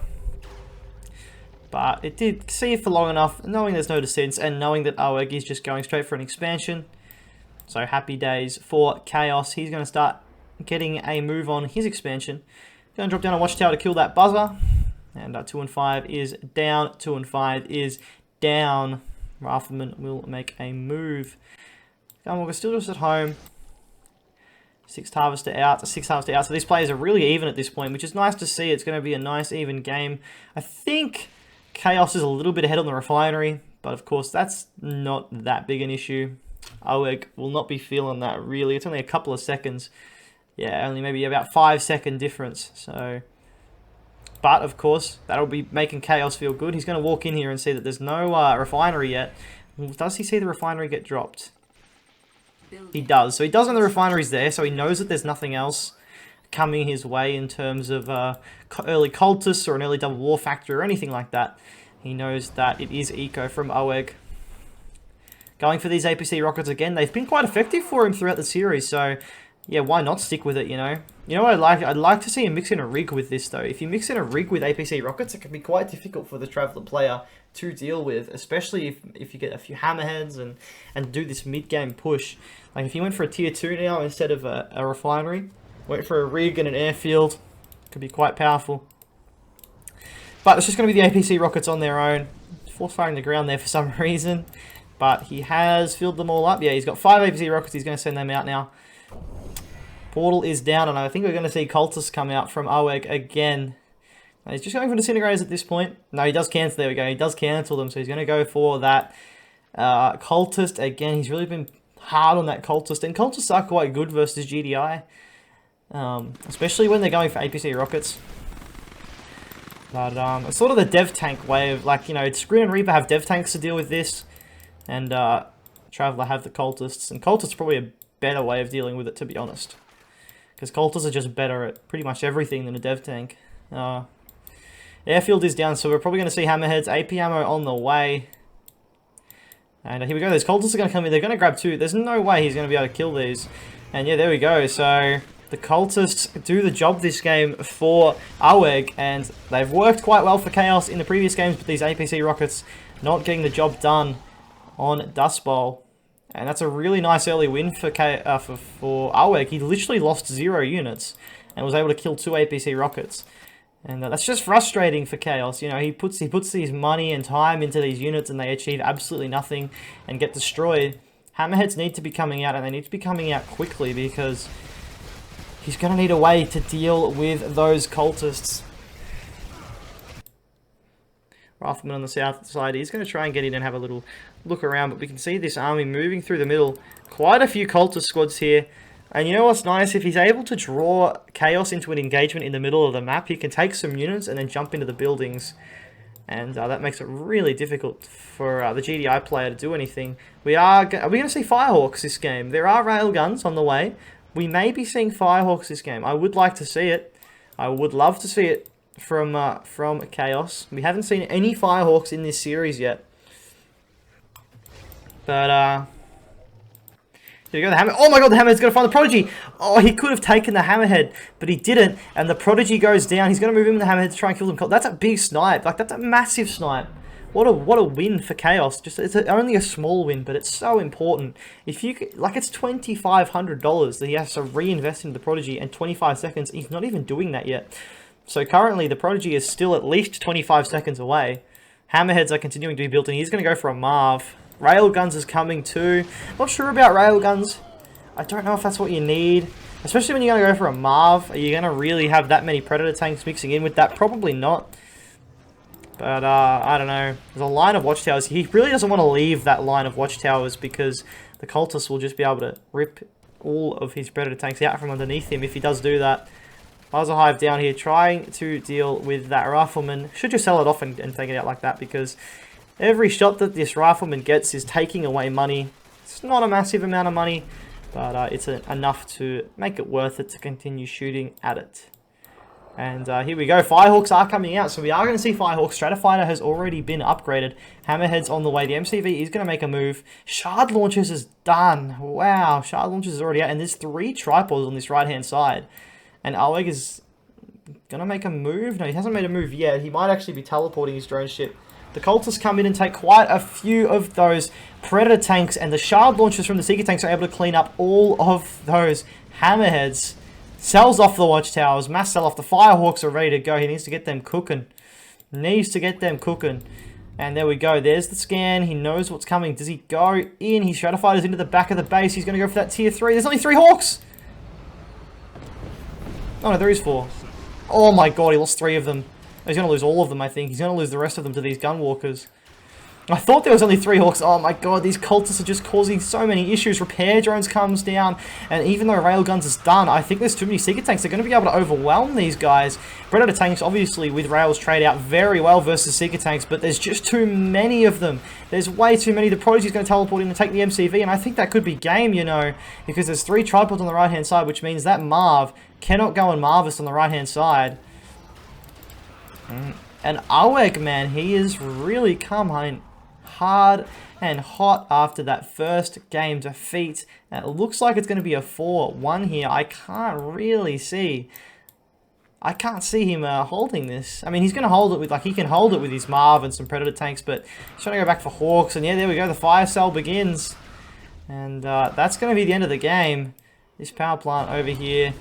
But it did see it for long enough, knowing there's no descents and knowing that Aweg is just going straight for an expansion. So happy days for Chaos. He's going to start getting a move on his expansion. Going to drop down a watchtower to kill that buzzer. And 2 and 5 is down. 2 and 5 is down. Rifleman will make a move. Gunwalker still just at home. 6th Harvester out. 6th Harvester out. So these players are really even at this point, which is nice to see. It's going to be a nice, even game. I think Chaos is a little bit ahead on the refinery, but of course that's not that big an issue. Aweg will not be feeling that really. It's only a couple of seconds. Yeah, only maybe about 5-second difference. So, but of course that'll be making Chaos feel good. He's going to walk in here and see that there's no refinery yet. Does he see the refinery get dropped? He does. So he does know the refinery's there, so he knows that there's nothing else coming his way in terms of early cultists or an early double war factory or anything like that. He knows that it is eco from Aweg. Going for these APC rockets again. They've been quite effective for him throughout the series, so yeah, why not stick with it, you know? You know what I'd like? I'd like to see him mix in a rig with this, though. If you mix in a rig with APC rockets, it can be quite difficult for the Traveler player to deal with, especially if you get a few hammerheads and do this mid-game push. Like, if you went for a tier 2 now instead of a refinery, went for a rig and an airfield, could be quite powerful. But it's just going to be the APC rockets on their own. Force firing the ground there for some reason. But he has filled them all up. Yeah, he's got 5 APC rockets. He's going to send them out now. Portal is down, and I think we're going to see cultists come out from Aweg again. He's just going for Disintegrators at this point. No, he does cancel. There we go. He does cancel them, so he's going to go for that cultist again. He's really been hard on that cultist, and cultists are quite good versus GDI, especially when they're going for APC rockets. But it's sort of the dev tank way of, like, you know, Screen and Reaper have dev tanks to deal with this, and Traveler have the cultists, and cultists are probably a better way of dealing with it, to be honest, because cultists are just better at pretty much everything than a dev tank. Airfield is down, so we're probably going to see hammerheads. AP ammo on the way. And here we go. Those cultists are going to come in. They're going to grab 2. There's no way he's going to be able to kill these. And yeah, there we go. So the cultists do the job this game for Aweg, and they've worked quite well for Chaos in the previous games, but these APC rockets not getting the job done on Dust Bowl. And that's a really nice early win for Aweg. He literally lost 0 units and was able to kill 2 APC rockets. And that's just frustrating for Chaos. You know, he puts his money and time into these units, and they achieve absolutely nothing and get destroyed. Hammerheads need to be coming out, and they need to be coming out quickly, because he's going to need a way to deal with those cultists. Rifleman on the south side, he's going to try and get in and have a little look around, but we can see this army moving through the middle. Quite a few cultist squads here. And you know what's nice? If he's able to draw Chaos into an engagement in the middle of the map, he can take some units and then jump into the buildings. And that makes it really difficult for the GDI player to do anything. Are we going to see Firehawks this game? There are railguns on the way. We may be seeing Firehawks this game. I would like to see it. I would love to see it from Chaos. We haven't seen any Firehawks in this series yet. But, here we go, the hammer. Oh my god, the hammerhead's going to find the Prodigy. Oh, he could have taken the hammerhead, but he didn't. And the Prodigy goes down. He's going to move him in the hammerhead to try and kill them. That's a big snipe. Like, that's a massive snipe. What a win for Chaos. It's only a small win, but it's so important. If you like, it's $2,500 that he has to reinvest into the Prodigy, and 25 seconds. He's not even doing that yet. So currently, the Prodigy is still at least 25 seconds away. Hammerheads are continuing to be built, and he's going to go for a Marv. Railguns is coming too. Not sure about railguns. I don't know if that's what you need. Especially when you're going to go for a Marv. Are you going to really have that many Predator tanks mixing in with that? Probably not. But, I don't know. There's a line of watchtowers. He really doesn't want to leave that line of watchtowers because the cultists will just be able to rip all of his Predator tanks out from underneath him if he does do that. Buzzer Hive down here trying to deal with that Rifleman. Should just sell it off and take it out like that because every shot that this Rifleman gets is taking away money. It's not a massive amount of money, but it's enough to make it worth it to continue shooting at it. And here we go. Firehawks are coming out, so we are going to see Firehawks. Stratofighter has already been upgraded. Hammerhead's on the way. The MCV is going to make a move. Shard Launchers is done. Wow, Shard Launchers is already out. And there's 3 tripods on this right-hand side. And Aweg is going to make a move. No, he hasn't made a move yet. He might actually be teleporting his drone ship. The cultists come in and take quite a few of those Predator tanks. And the Shard Launchers from the Seeker tanks are able to clean up all of those Hammerheads. Sells off the watchtowers. Mass sell off. The Firehawks are ready to go. He needs to get them cooking. And there we go. There's the scan. He knows what's coming. Does he go in? He Stratofighters into the back of the base. He's going to go for that tier 3. There's only 3 Hawks. Oh no, there is 4. Oh my god, he lost 3 of them. He's going to lose all of them, I think. He's going to lose the rest of them to these Gunwalkers. I thought there was only 3 Hawks. Oh my god, these cultists are just causing so many issues. Repair drones comes down, and even though Railguns is done, I think there's too many Seeker tanks. They're going to be able to overwhelm these guys. Predator tanks, obviously, with Rails trade out very well versus Seeker tanks, but there's just too many of them. There's way too many. The Prodigy's going to teleport in and take the MCV, and I think that could be game, you know, because there's 3 tripods on the right-hand side, which means that Marv cannot go and Marvest on the right-hand side. And Aweg, man, he has really come hard and hot after that first game defeat. And it looks like it's going to be a 4-1 here. I can't see him holding this. I mean, he's going to hold it with, like, he can hold it with his Marv and some Predator tanks, but he's trying to go back for Hawks. And yeah, there we go. The fire cell begins. And that's going to be the end of the game. This power plant over here.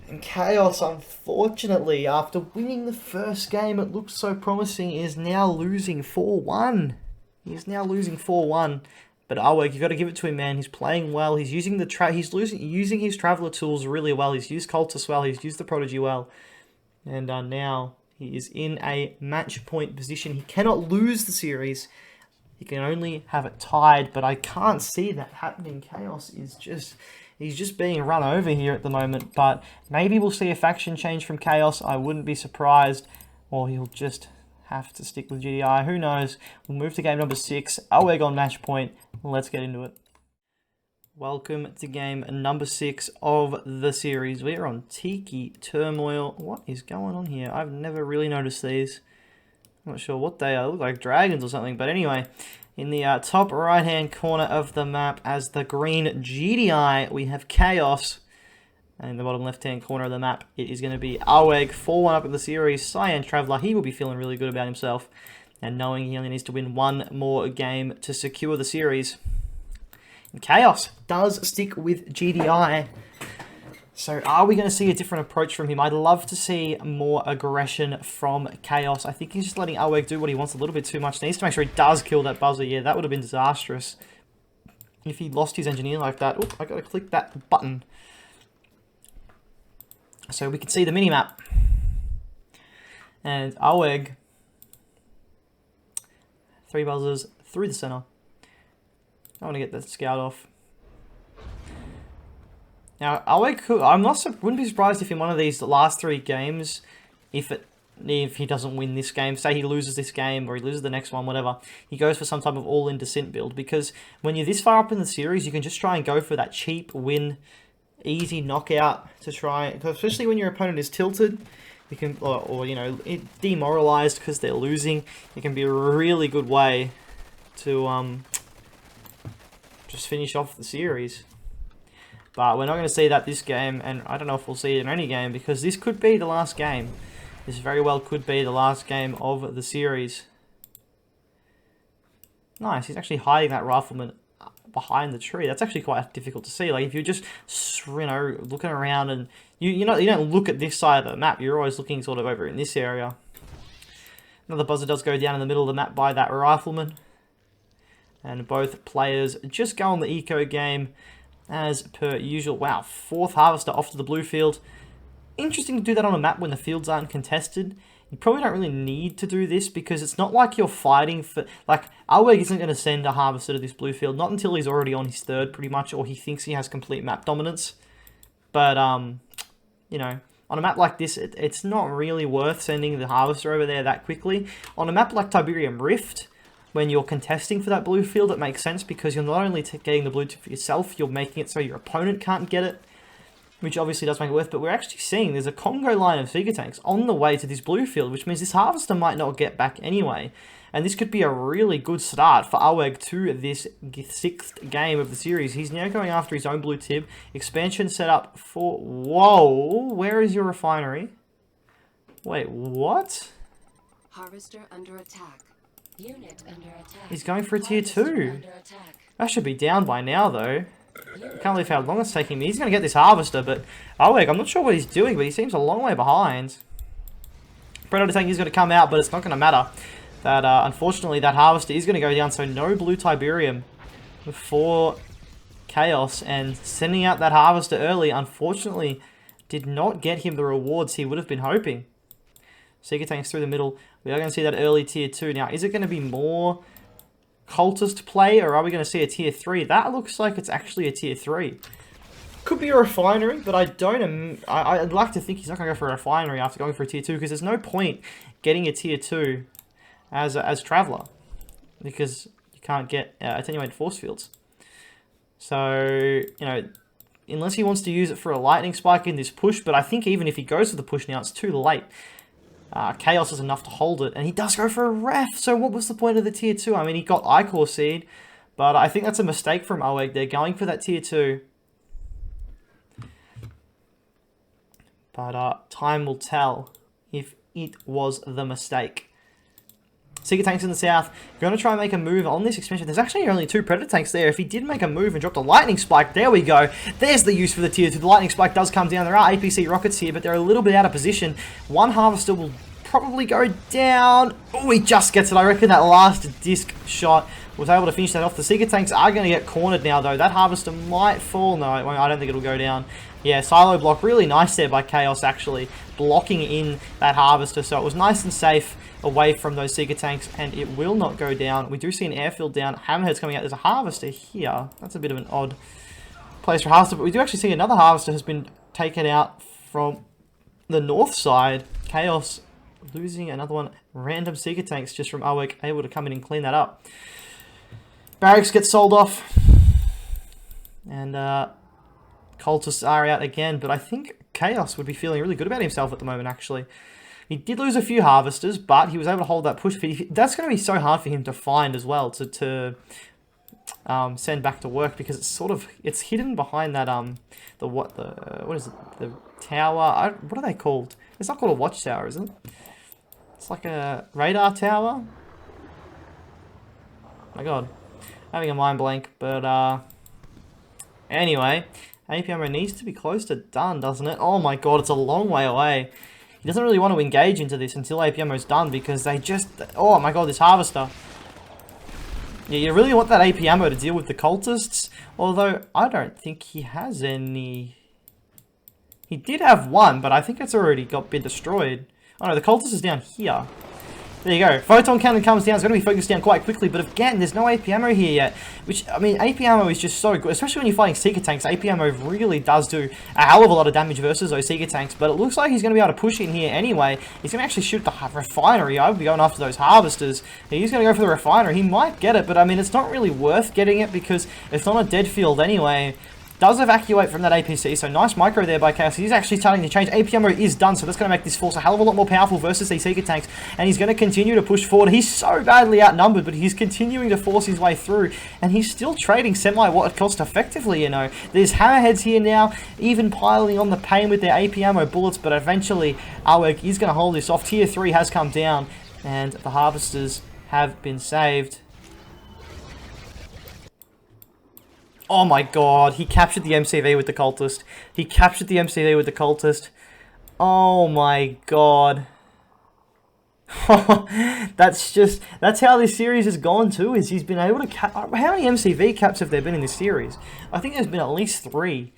And Chaos, unfortunately, after winning the first game, it looked so promising, is now losing 4-1. He's now losing 4-1. But Aweg, you've got to give it to him, man. He's playing well. He's using using his Traveler tools really well. He's used Cultist well. He's used the Prodigy well. And now he is in a match point position. He cannot lose the series. He can only have it tied. But I can't see that happening. Chaos is just... He's just being run over here at the moment, but maybe we'll see a faction change from Chaos. I wouldn't be surprised, or he'll just have to stick with GDI. Who knows? We'll move to game number 6. Aweg on match point. Let's get into it. Welcome to game number 6 of the series. We are on Tiki Turmoil. What is going on here? I've never really noticed these. I'm not sure what they are. They look like dragons or something, but anyway... In the top right-hand corner of the map, as the green GDI, we have Chaos. And in the bottom left-hand corner of the map, it is going to be Aweg, 4-1 up in the series. Cyan Traveler, he will be feeling really good about himself. And knowing he only needs to win 1 more game to secure the series. And Chaos does stick with GDI. So are we going to see a different approach from him? I'd love to see more aggression from Chaos. I think he's just letting Aweg do what he wants a little bit too much. He needs to make sure he does kill that buzzer. Yeah, that would have been disastrous if he lost his engineer like that. Oh, I got to click that button. So we can see the minimap. And Aweg, 3 buzzers through the center. I want to get that scout off. Now, Aweg could, wouldn't be surprised if in one of these last 3 games, if he doesn't win this game, say he loses this game or he loses the next one, whatever, he goes for some type of all-in Descent build. Because when you're this far up in the series, you can just try and go for that cheap win, easy knockout to try, especially when your opponent is tilted. You can, or you know, demoralized because they're losing. It can be a really good way to just finish off the series. But we're not going to see that this game, and I don't know if we'll see it in any game, because this could be the last game. This very well could be the last game of the series. Nice, he's actually hiding that rifleman behind the tree. That's actually quite difficult to see. Like, if you're just, you know, looking around and you don't look at this side of the map, you're always looking sort of over in this area. Another buzzer does go down in the middle of the map by that rifleman. And both players just go on the eco game as per usual. Wow, 4th harvester off to the blue field. Interesting to do that on a map when the fields aren't contested. You probably don't really need to do this because it's not like you're fighting for... Like, Aweg isn't going to send a harvester to this blue field, not until he's already on his 3rd, pretty much, or he thinks he has complete map dominance. But, you know, on a map like this, it's not really worth sending the harvester over there that quickly. On a map like Tiberium Rift, when you're contesting for that blue field, it makes sense because you're not only getting the blue tip for yourself, you're making it so your opponent can't get it, which obviously does make it worth. But we're actually seeing there's a Congo line of Seeker tanks on the way to this blue field, which means this harvester might not get back anyway. And this could be a really good start for Aweg to this 6th game of the series. He's now going after his own blue tip. Expansion set up for... Whoa! Where is your refinery? Wait, what? Harvester under attack. Unit under attack. He's going for a tier 2. That should be down by now, though. I can't believe how long it's taking me. He's going to get this harvester, but Aweg, I'm not sure what he's doing, but he seems a long way behind. Predator tank is going to come out, but it's not going to matter. That unfortunately, that harvester is going to go down, so no blue Tiberium for Chaos. And sending out that harvester early, unfortunately, did not get him the rewards he would have been hoping. Seeker tanks through the middle. We are going to see that early tier 2. Now, is it going to be more cultist play, or are we going to see a tier 3? That looks like it's actually a tier 3. Could be a refinery, but I don't... I'd like to think he's not going to go for a refinery after going for a tier 2, because there's no point getting a tier 2 as Traveller, because you can't get attenuated force fields. So, you know, unless he wants to use it for a lightning spike in this push, but I think even if he goes for the push now, it's too late. Chaos is enough to hold it, and he does go for a ref. So what was the point of the tier 2? I mean, he got Ichor Seed, but I think that's a mistake from Aweg. They're going for that tier 2. But time will tell if it was the mistake. Seeker tanks in the south. Going to try and make a move on this expansion. There's actually only 2 Predator tanks there. If he did make a move and dropped a lightning spike, there we go. There's the use for the tier 2. The lightning spike does come down. There are APC rockets here, but they're a little bit out of position. One harvester will probably go down. Oh, he just gets it. I reckon that last disc shot was able to finish that off. The Seeker tanks are going to get cornered now, though. That harvester might fall. No, I don't think it'll go down. Yeah, silo block. Really nice there by Chaos, actually, blocking in that harvester. So it was nice and safe away from those Seeker tanks, and it will not go down. We do see an airfield down. Hammerhead's coming out. There's a harvester here. That's a bit of an odd place for harvester, but we do actually see another harvester has been taken out from the north side. Chaos losing another one. Random Seeker tanks just from Aweg able to come in and clean that up. Barracks gets sold off, and cultists are out again, but I think Chaos would be feeling really good about himself at the moment, actually. He did lose a few harvesters, but he was able to hold that push. That's going to be so hard for him to find as well, to send back to work, because it's hidden behind that what is it, the tower? What are they called? It's not called a watchtower, is it? It's like a radar tower. Oh my god, having a mind blank. But anyway, AP ammo needs to be close to done, doesn't it? Oh my god, it's a long way away. He doesn't really want to engage into this until AP ammo is done, because they just... Oh my god, this harvester. Yeah, you really want that AP ammo to deal with the cultists, although I don't think he has any... He did have one, but I think it's already been destroyed. Oh no, the cultist is down here. There you go. Photon cannon comes down. It's going to be focused down quite quickly. But again, there's no AP ammo here yet. Which, I mean, AP ammo is just so good. Especially when you're fighting Seeker tanks. AP ammo really does do a hell of a lot of damage versus those Seeker tanks. But it looks like he's going to be able to push in here anyway. He's going to actually shoot the refinery. I would be going after those harvesters. He's going to go for the refinery. He might get it. But, I mean, it's not really worth getting it because it's on a dead field anyway. Does evacuate from that APC, so nice micro there by Chaos. He's actually starting to change. AP ammo is done, so that's going to make this force a hell of a lot more powerful versus these Seeker tanks. And he's going to continue to push forward. He's so badly outnumbered, but he's continuing to force his way through. And he's still trading semi-what it cost effectively, you know. There's hammerheads here now, even piling on the pain with their AP ammo bullets, but eventually Aweg is going to hold this off. Tier 3 has come down, and the harvesters have been saved. Oh my god, he captured the MCV with the cultist. He captured the MCV with the cultist. Oh my god. that's how this series has gone too, is he's been able to how many MCV caps have there been in this series? I think there's been at least 3.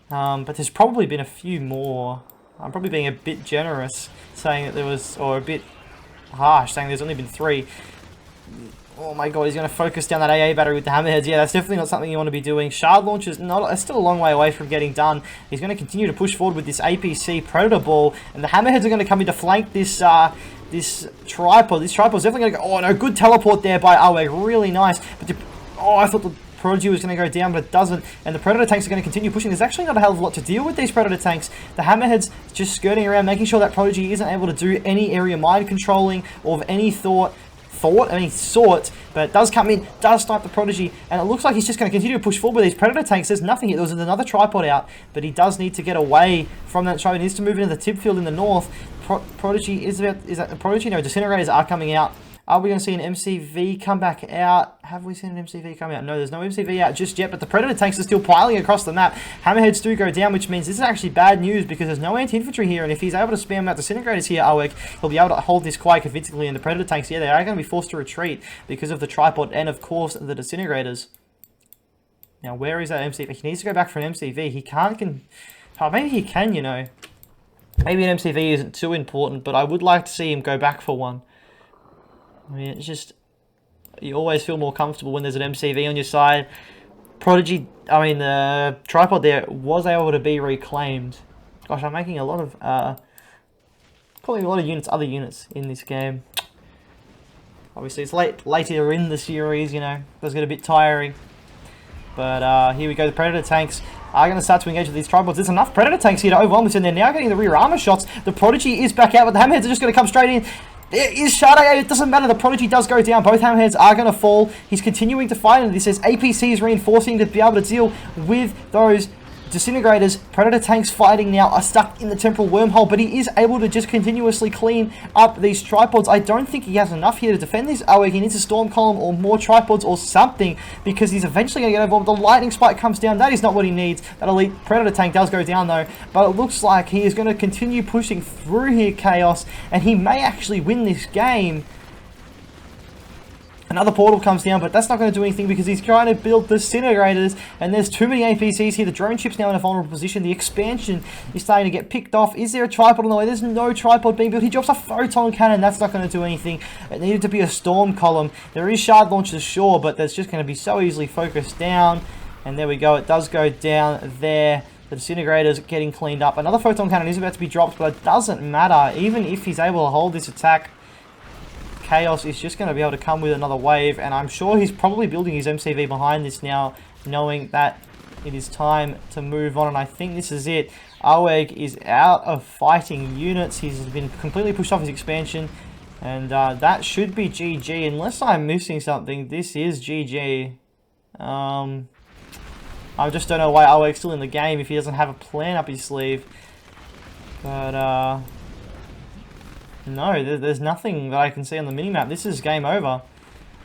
But there's probably been a few more. I'm probably being a bit generous saying that there was, or a bit harsh saying there's only been 3. Oh my god, he's going to focus down that AA battery with the hammerheads. Yeah, that's definitely not something you want to be doing. Shard launch is still a long way away from getting done. He's going to continue to push forward with this APC Predator Ball. And the hammerheads are going to come in to flank this this tripod. This tripod's definitely going to go... Oh no, good teleport there by Aweg. Really nice. But I thought the Prodigy was going to go down, but it doesn't. And the Predator tanks are going to continue pushing. There's actually not a hell of a lot to deal with these Predator tanks. The hammerheads just skirting around, making sure that Prodigy isn't able to do any area mind controlling or of any any sort, but it does come in, does snipe the Prodigy, and it looks like he's just going to continue to push forward with these Predator tanks. There's nothing here. There's another tripod out, but he does need to get away from that tripod. He needs to move into the tip field in the north. Prodigy is that Prodigy? No, Disintegrators are coming out. Are we going to see an MCV come back out? Have we seen an MCV come out? No, there's no MCV out just yet, but the Predator tanks are still piling across the map. Hammerheads do go down, which means this is actually bad news because there's no anti-infantry here, and if he's able to spam out Disintegrators here, Aweg, he'll be able to hold this quite convincingly, and the Predator tanks, yeah, they are going to be forced to retreat because of the tripod and, of course, the Disintegrators. Now, where is that MCV? He needs to go back for an MCV. He can't... Oh, maybe he can, you know. Maybe an MCV isn't too important, but I would like to see him go back for one. I mean, it's just, you always feel more comfortable when there's an MCV on your side. Prodigy, I mean, the tripod there was able to be reclaimed. Gosh, I'm making a lot of, calling a lot of units, other units in this game. Obviously, it's later in the series, you know, does get a bit tiring. But here we go, the Predator tanks are going to start to engage with these tripods. There's enough Predator tanks here to overwhelm this, and they're now getting the rear armor shots. The Prodigy is back out, but the hammerheads are just going to come straight in. There is Shard AA, it doesn't matter, the Prodigy does go down, both hammerheads are going to fall. He's continuing to fight, and this says APC is reinforcing to be able to deal with those Disintegrators. Predator tanks fighting now are stuck in the temporal wormhole, but he is able to just continuously clean up these tripods. I don't think he has enough here to defend this Aweg. He needs a storm column or more tripods or something, because he's eventually going to get involved. The lightning spike comes down. That is not what he needs. That elite Predator tank does go down though, but it looks like he is going to continue pushing through here, Chaos, and he may actually win this game. Another portal comes down, but that's not going to do anything because he's trying to build Disintegrators, and there's too many APCs here. The drone ship's now in a vulnerable position. The expansion is starting to get picked off. Is there a tripod on the way? There's no tripod being built. He drops a photon cannon. That's not going to do anything. It needed to be a storm column. There is shard launchers, sure, but that's just going to be so easily focused down. And there we go. It does go down there. The Disintegrators getting cleaned up. Another photon cannon is about to be dropped, but it doesn't matter. Even if he's able to hold this attack, Chaos is just going to be able to come with another wave, and I'm sure he's probably building his MCV behind this now, knowing that it is time to move on, and I think this is it. Aweg is out of fighting units. He's been completely pushed off his expansion, and that should be GG, unless I'm missing something. This is GG. I just don't know why Aweg's still in the game if he doesn't have a plan up his sleeve, but no, there's nothing that I can see on the minimap. This is game over.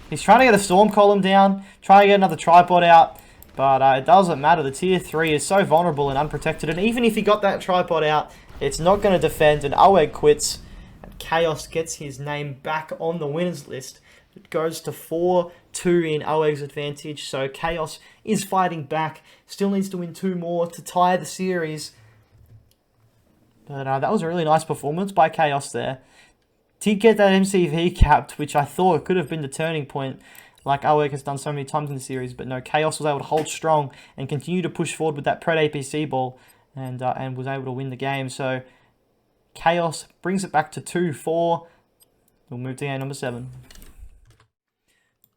He's trying to get a storm column down, trying to get another tripod out, but it doesn't matter. The tier 3 is so vulnerable and unprotected, and even if he got that tripod out, it's not going to defend, and Aweg quits. And Chaos gets his name back on the winners list. It goes to 4-2 in Aweg's advantage, so Chaos is fighting back. Still needs to win 2 more to tie the series. But that was a really nice performance by Chaos there. did get that MCV capped, which I thought could have been the turning point, like Aweg has done so many times in the series. But no, Chaos was able to hold strong and continue to push forward with that Pred APC ball, and was able to win the game. So Chaos brings it back to 2-4. We'll move to game number 7.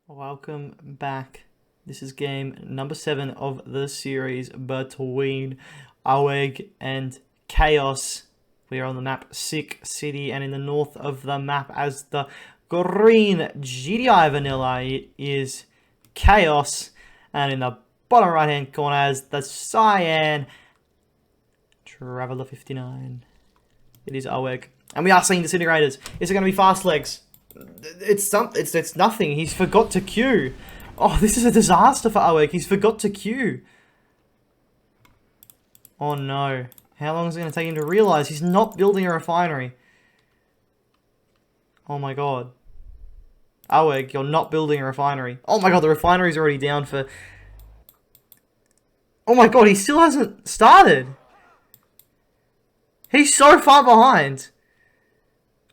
Welcome back. This is game number 7 of the series between Aweg and Chaos. We are on the map Sick City, and in the north of the map as the green GDI vanilla, it is Chaos, and in the bottom right hand corner as the cyan Traveler 59, it is Aweg. And we are seeing disintegrators. Is it going to be fast legs? It's nothing. He's forgot to queue. Oh, this is a disaster for Aweg. He's forgot to queue. Oh no. How long is it going to take him to realize he's not building a refinery? Oh my god. Aweg, you're not building a refinery. Oh my god, the refinery's already down for... Oh my god, he still hasn't started. He's so far behind.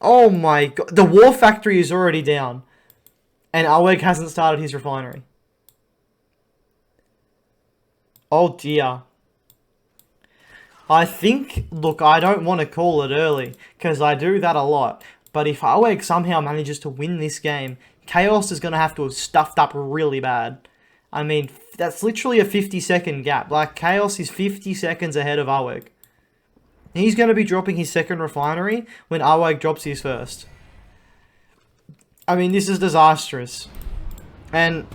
Oh my god. The war factory is already down. And Aweg hasn't started his refinery. Oh dear. I think, look, I don't want to call it early, because I do that a lot. But if Aweg somehow manages to win this game, Chaos is going to have stuffed up really bad. I mean, that's literally a 50-second gap. Like, Chaos is 50 seconds ahead of Aweg. He's going to be dropping his second refinery when Aweg drops his first. I mean, this is disastrous. And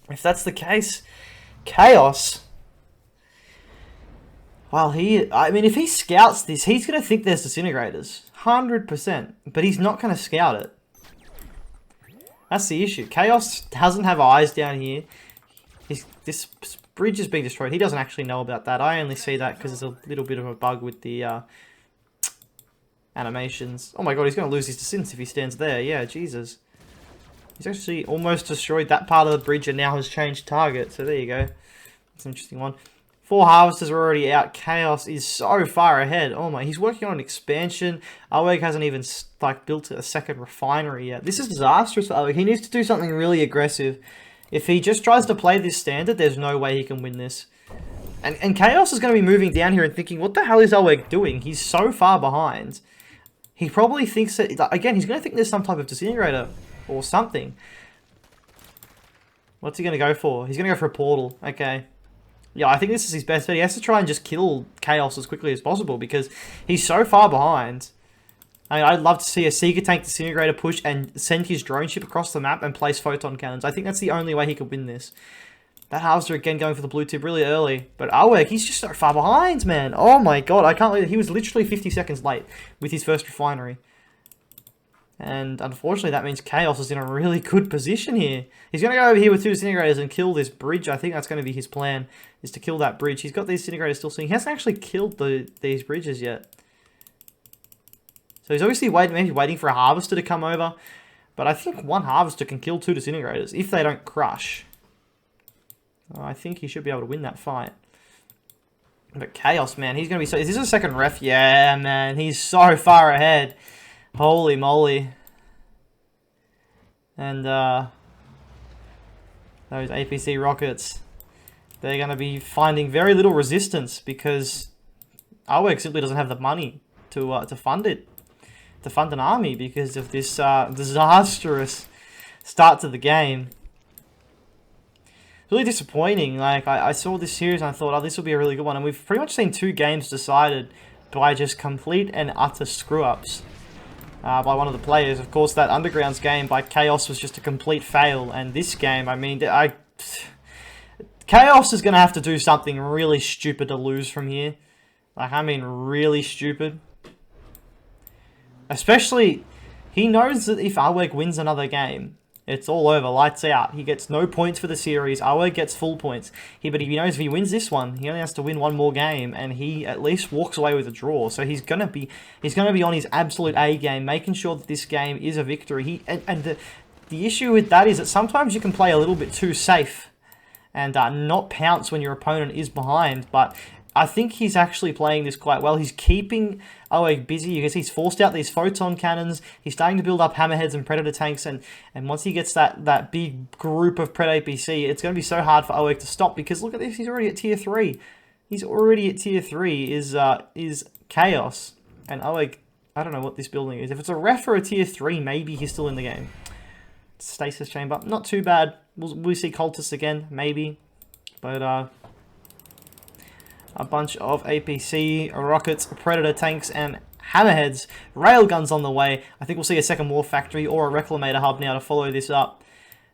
if that's the case, Chaos... Well, I mean, if he scouts this, he's going to think there's disintegrators. 100%. But he's not going to scout it. That's the issue. Chaos doesn't have eyes down here. This bridge is being destroyed. He doesn't actually know about that. I only see that because there's a little bit of a bug with the animations. Oh my god, he's going to lose his descents if he stands there. Yeah, Jesus. He's actually almost destroyed that part of the bridge and now has changed target. So there you go. That's an interesting one. 4 harvesters are already out. Chaos is so far ahead. Oh my, he's working on an expansion. Aweg hasn't even built a second refinery yet. This is disastrous for Aweg. He needs to do something really aggressive. If he just tries to play this standard, there's no way he can win this. And Chaos is going to be moving down here and thinking, what the hell is Aweg doing? He's so far behind. He probably thinks that, again, he's going to think there's some type of disintegrator or something. What's he going to go for? He's going to go for a portal. Okay. Yeah, I think this is his best bet. He has to try and just kill Chaos as quickly as possible because he's so far behind. I mean, I'd love to see a Seeker Tank Disintegrator push and send his drone ship across the map and place photon cannons. I think that's the only way he could win this. That Harvester again going for the blue tip really early. But Aweg, he's just so far behind, man. Oh my god, I can't believe it. He was literally 50 seconds late with his first refinery. And unfortunately, that means Chaos is in a really good position here. He's going to go over here with 2 disintegrators and kill this bridge. I think that's going to be his plan, is to kill that bridge. He's got these disintegrators still sitting. He hasn't actually killed these bridges yet. So he's obviously maybe waiting for a harvester to come over. But I think 1 harvester can kill 2 disintegrators if they don't crush. I think he should be able to win that fight. But Chaos, man, he's going to be so... Is this a second ref? Yeah, man, he's so far ahead. Holy moly. And those APC rockets, they're going to be finding very little resistance because Aweg simply doesn't have the money to fund it, to fund an army because of this disastrous start to the game. Really disappointing. Like, I saw this series and I thought, oh, this will be a really good one. And we've pretty much seen 2 games decided by just complete and utter screw-ups. By one of the players. Of course, that Undergrounds game by Chaos was just a complete fail. And this game, I mean, Chaos is going to have to do something really stupid to lose from here. Like, I mean, really stupid. Especially, he knows that if Aweg wins another game, it's all over, lights out. He gets no points for the series. Aweg gets full points. But he knows if he wins this one, he only has to win 1 more game, and he at least walks away with a draw. So he's gonna be on his absolute A game, making sure that this game is a victory. The issue with that is that sometimes you can play a little bit too safe and not pounce when your opponent is behind. But I think he's actually playing this quite well. He's keeping Aweg busy. You can see he's forced out these photon cannons. He's starting to build up hammerheads and predator tanks. And once he gets that big group of Pred APC, it's going to be so hard for Aweg to stop. Because look at this. He's already at tier 3. He's already at tier 3 is Chaos. And Aweg, I don't know what this building is. If it's a ref or a tier 3, maybe he's still in the game. Stasis chamber. Not too bad. We'll see cultists again, maybe. But, a bunch of APC, rockets, predator tanks, and hammerheads. Railguns on the way. I think we'll see a second war factory or a reclamator hub now to follow this up.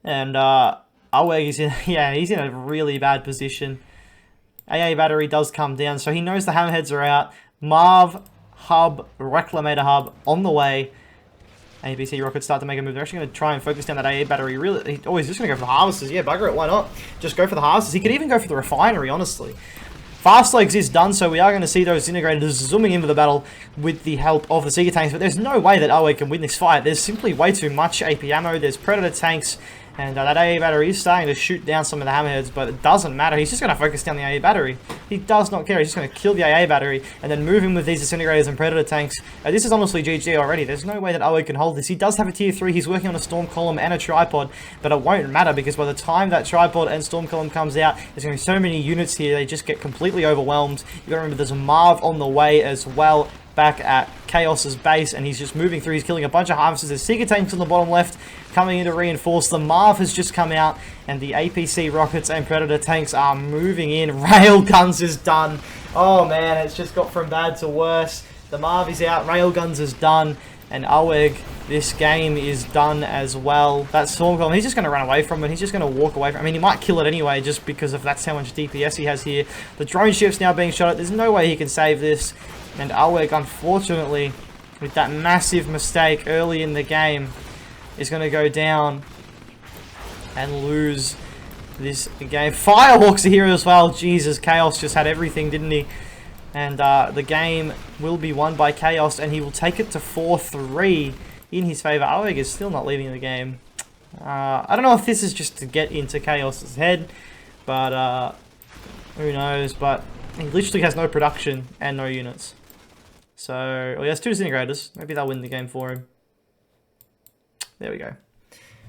And Aweg is in, yeah, he's in a really bad position. AA battery does come down, so he knows the hammerheads are out. Marv hub, reclamator hub on the way. APC rockets start to make a move. They're actually going to try and focus down that AA battery. Really, oh, he's just going to go for the harvesters. Yeah, bugger it, why not? Just go for the harvesters. He could even go for the refinery, honestly. Fast legs is done, so we are going to see those integrators zooming into the battle with the help of the Seeker tanks, but there's no way that Aweg can win this fight. There's simply way too much AP ammo, there's predator tanks, and that AA battery is starting to shoot down some of the hammerheads, but it doesn't matter. He's just going to focus down the AA battery. He does not care. He's just going to kill the AA battery and then move in with these disintegrators and predator tanks. This is honestly GG already. There's no way that Aweg can hold this. He does have a tier 3. He's working on a storm column and a tripod, but it won't matter because by the time that tripod and storm column comes out, there's going to be so many units here. They just get completely overwhelmed. You got to remember there's a Marv on the way as well, back at Chaos's base, and he's just moving through. He's killing a bunch of harvesters. There's Seeker tanks on the bottom left coming in to reinforce. The Marv has just come out, and the APC rockets and predator tanks are moving in. Railguns is done. Oh man, it's just got from bad to worse. The Marv is out, Railguns is done, and Aweg, this game is done as well. That storm column, he's just going to run away from it. He's just going to walk away from it. I mean, he might kill it anyway, just because of that's how much DPS he has here. The drone ship's now being shot at. There's no way he can save this. And Aweg, unfortunately, with that massive mistake early in the game, is going to go down and lose this game. Firehawks are here as well. Jesus, Chaos just had everything, didn't he? And the game will be won by Chaos, and he will take it to 4-3 in his favor. Aweg is still not leaving the game. I don't know if this is just to get into Chaos's head, but who knows? But he literally has no production and no units. So, well, he has 2 disintegrators. Maybe they'll win the game for him. There we go.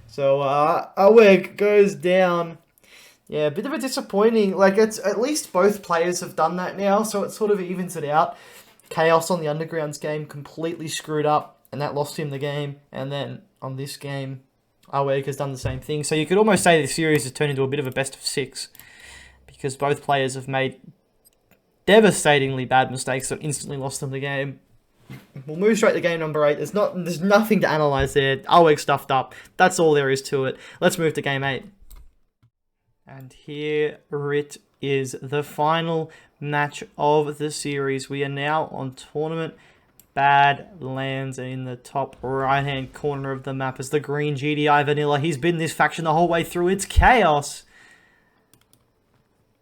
So, Aweg goes down. Yeah, a bit of a disappointing. Like, it's at least both players have done that now, so it sort of evens it out. Chaos on the Undergrounds game completely screwed up, and that lost him the game. And then on this game, Aweg has done the same thing. So you could almost say the series has turned into a bit of a best of 6, because both players have made devastatingly bad mistakes that instantly lost them the game. We'll move straight to game number 8. There's nothing to analyze there. Aweg stuffed up. That's all there is to it. Let's move to game 8. And here it is, the final match of the series. We are now on Tournament Badlands, and in the top right-hand corner of the map is the green GDI Vanilla. He's been this faction the whole way through. It's Chaos.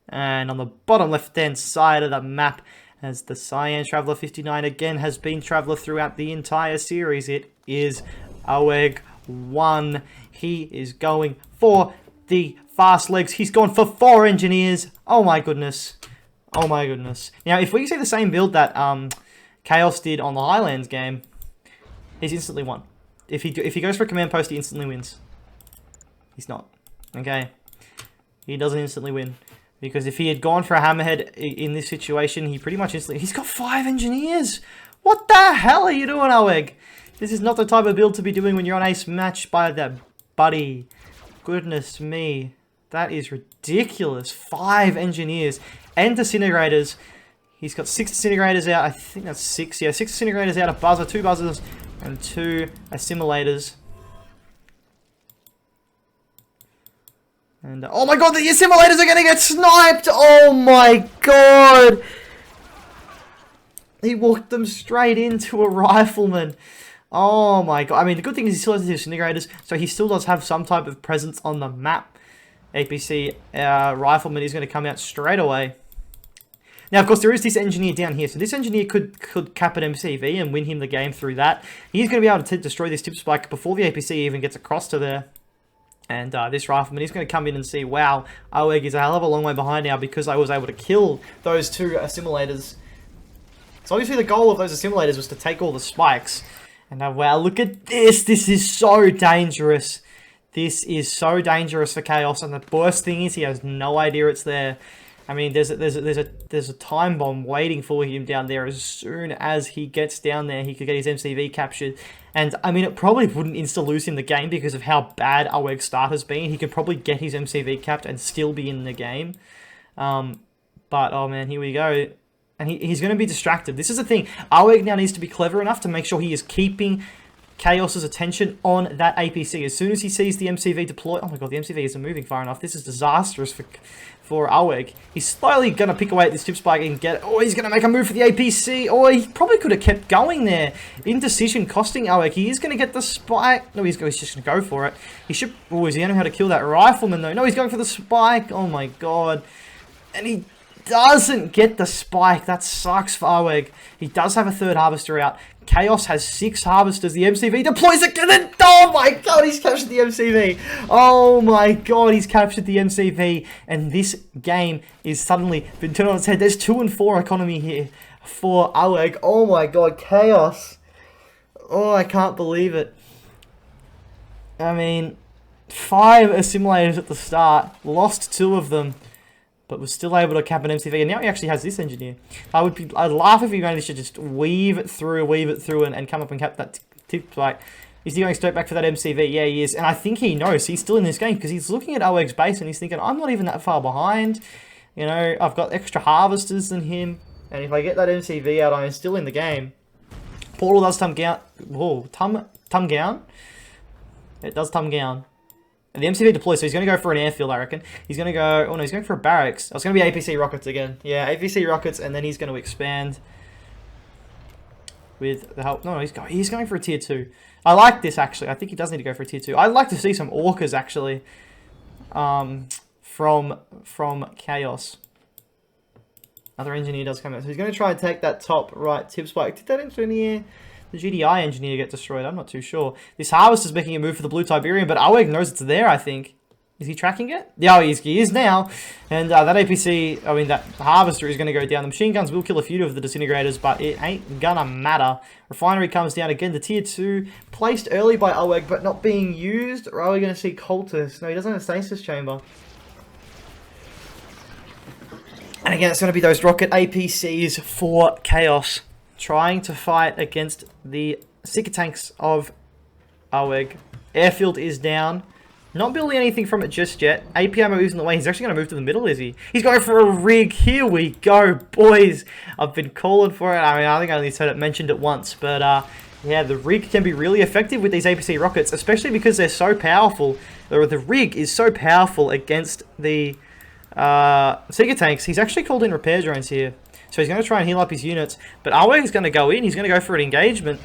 And on the bottom left-hand side of the map, as the Cyan Traveller 59 again has been Traveller throughout the entire series, it is Aweg1. He is going for the fast legs. He's gone for 4 engineers. Oh my goodness. Oh my goodness. Now, if we see the same build that Chaos did on the Highlands game, he's instantly won. If he goes for a command post, he instantly wins. He's not. Okay. He doesn't instantly win. Because if he had gone for a hammerhead in this situation, he pretty much instantly... He's got 5 engineers! What the hell are you doing, Aweg? This is not the type of build to be doing when you're on ace match by that buddy. Goodness me. That is ridiculous. 5 engineers and disintegrators. He's got 6 disintegrators out. I think that's 6. Yeah, 6 disintegrators out, a buzzer, 2 buzzers, and 2 assimilators. And oh my god, the assimilators are going to get sniped! Oh my god! He walked them straight into a rifleman. Oh my god. I mean, the good thing is he still has the disintegrators, so he still does have some type of presence on the map. APC rifleman is going to come out straight away. Now, of course, there is this engineer down here. So this engineer could cap an MCV and win him the game through that. He's going to be able to destroy this tip spike before the APC even gets across to there. And this rifleman, he's going to come in and see, wow, Aweg is a hell of a long way behind now because I was able to kill those 2 assimilators. So obviously the goal of those assimilators was to take all the spikes. And wow, look at this. This is so dangerous. This is so dangerous for Chaos. And the worst thing is he has no idea it's there. I mean, there's a time bomb waiting for him down there. As soon as he gets down there, he could get his MCV captured. And, I mean, it probably wouldn't insta-lose him the game because of how bad Aweg's start has been. He could probably get his MCV capped and still be in the game. But, oh man, here we go. And he's going to be distracted. This is the thing. Aweg now needs to be clever enough to make sure he is keeping Chaos's attention on that APC. As soon as he sees the MCV deploy... Oh my god, the MCV isn't moving far enough. This is disastrous for Aweg. He's slowly going to pick away at this tip spike and get... Oh, he's going to make a move for the APC. Oh, he probably could have kept going there. Indecision costing Aweg. He is going to get the spike. No, he's just going to go for it. He should... Oh, is he going to know how to kill that rifleman, though? No, he's going for the spike. Oh my god. And he doesn't get the spike. That sucks for Aweg. He does have a 3rd harvester out. Chaos has 6 harvesters. The MCV deploys again. And oh my god, he's captured the MCV. Oh my god, he's captured the MCV. And this game is suddenly been turned on its head. There's 2 and 4 economy here for Aweg. Oh my god, Chaos. Oh, I can't believe it. I mean, 5 assimilators at the start. Lost 2 of them. But was still able to cap an MCV, and now he actually has this engineer. I'd laugh if he managed to just weave it through, and come up and cap that tip spike. Is he going straight back for that MCV? Yeah, he is. And I think he knows he's still in this game because he's looking at Aweg's base and he's thinking, I'm not even that far behind. You know, I've got extra harvesters than him. And if I get that MCV out, I'm still in the game. Portal does tum gown. Whoa, tum gown? It does tum gown. And the MCV deploys, so he's going to go for an airfield, I reckon. He's going to go... Oh, no, he's going for a barracks. Oh, it's going to be APC rockets again. Yeah, APC rockets, and then he's going to expand with the help... No, he's going for a tier 2. I like this, actually. I think he does need to go for a tier 2. I'd like to see some orcas, actually, from Chaos. Another engineer does come out. So he's going to try and take that top right tip spike. Did that engineer... The GDI engineer get destroyed? I'm not too sure. This harvest is making a move for the blue Tiberium, but Aweg knows it's there, I think. Is he tracking it? Yeah, he is now. And that APC, I mean, that harvester is going to go down. The machine guns will kill a few of the disintegrators, but it ain't gonna matter. Refinery comes down again. The tier 2 placed early by Aweg, but not being used. Or are we going to see cultists? No, he doesn't have a stasis chamber. And again, it's going to be those rocket APCs for Chaos, trying to fight against the Seeker tanks of Aweg. Airfield is down. Not building anything from it just yet. AP ammo is in the way. He's actually going to move to the middle, is he? He's going for a rig. Here we go, boys. I've been calling for it. I mean, I think I only mentioned it once. But, yeah, the rig can be really effective with these APC rockets, especially because they're so powerful. The rig is so powerful against the Seeker tanks. He's actually called in repair drones here. So he's going to try and heal up his units. But Aweg is going to go in. He's going to go for an engagement.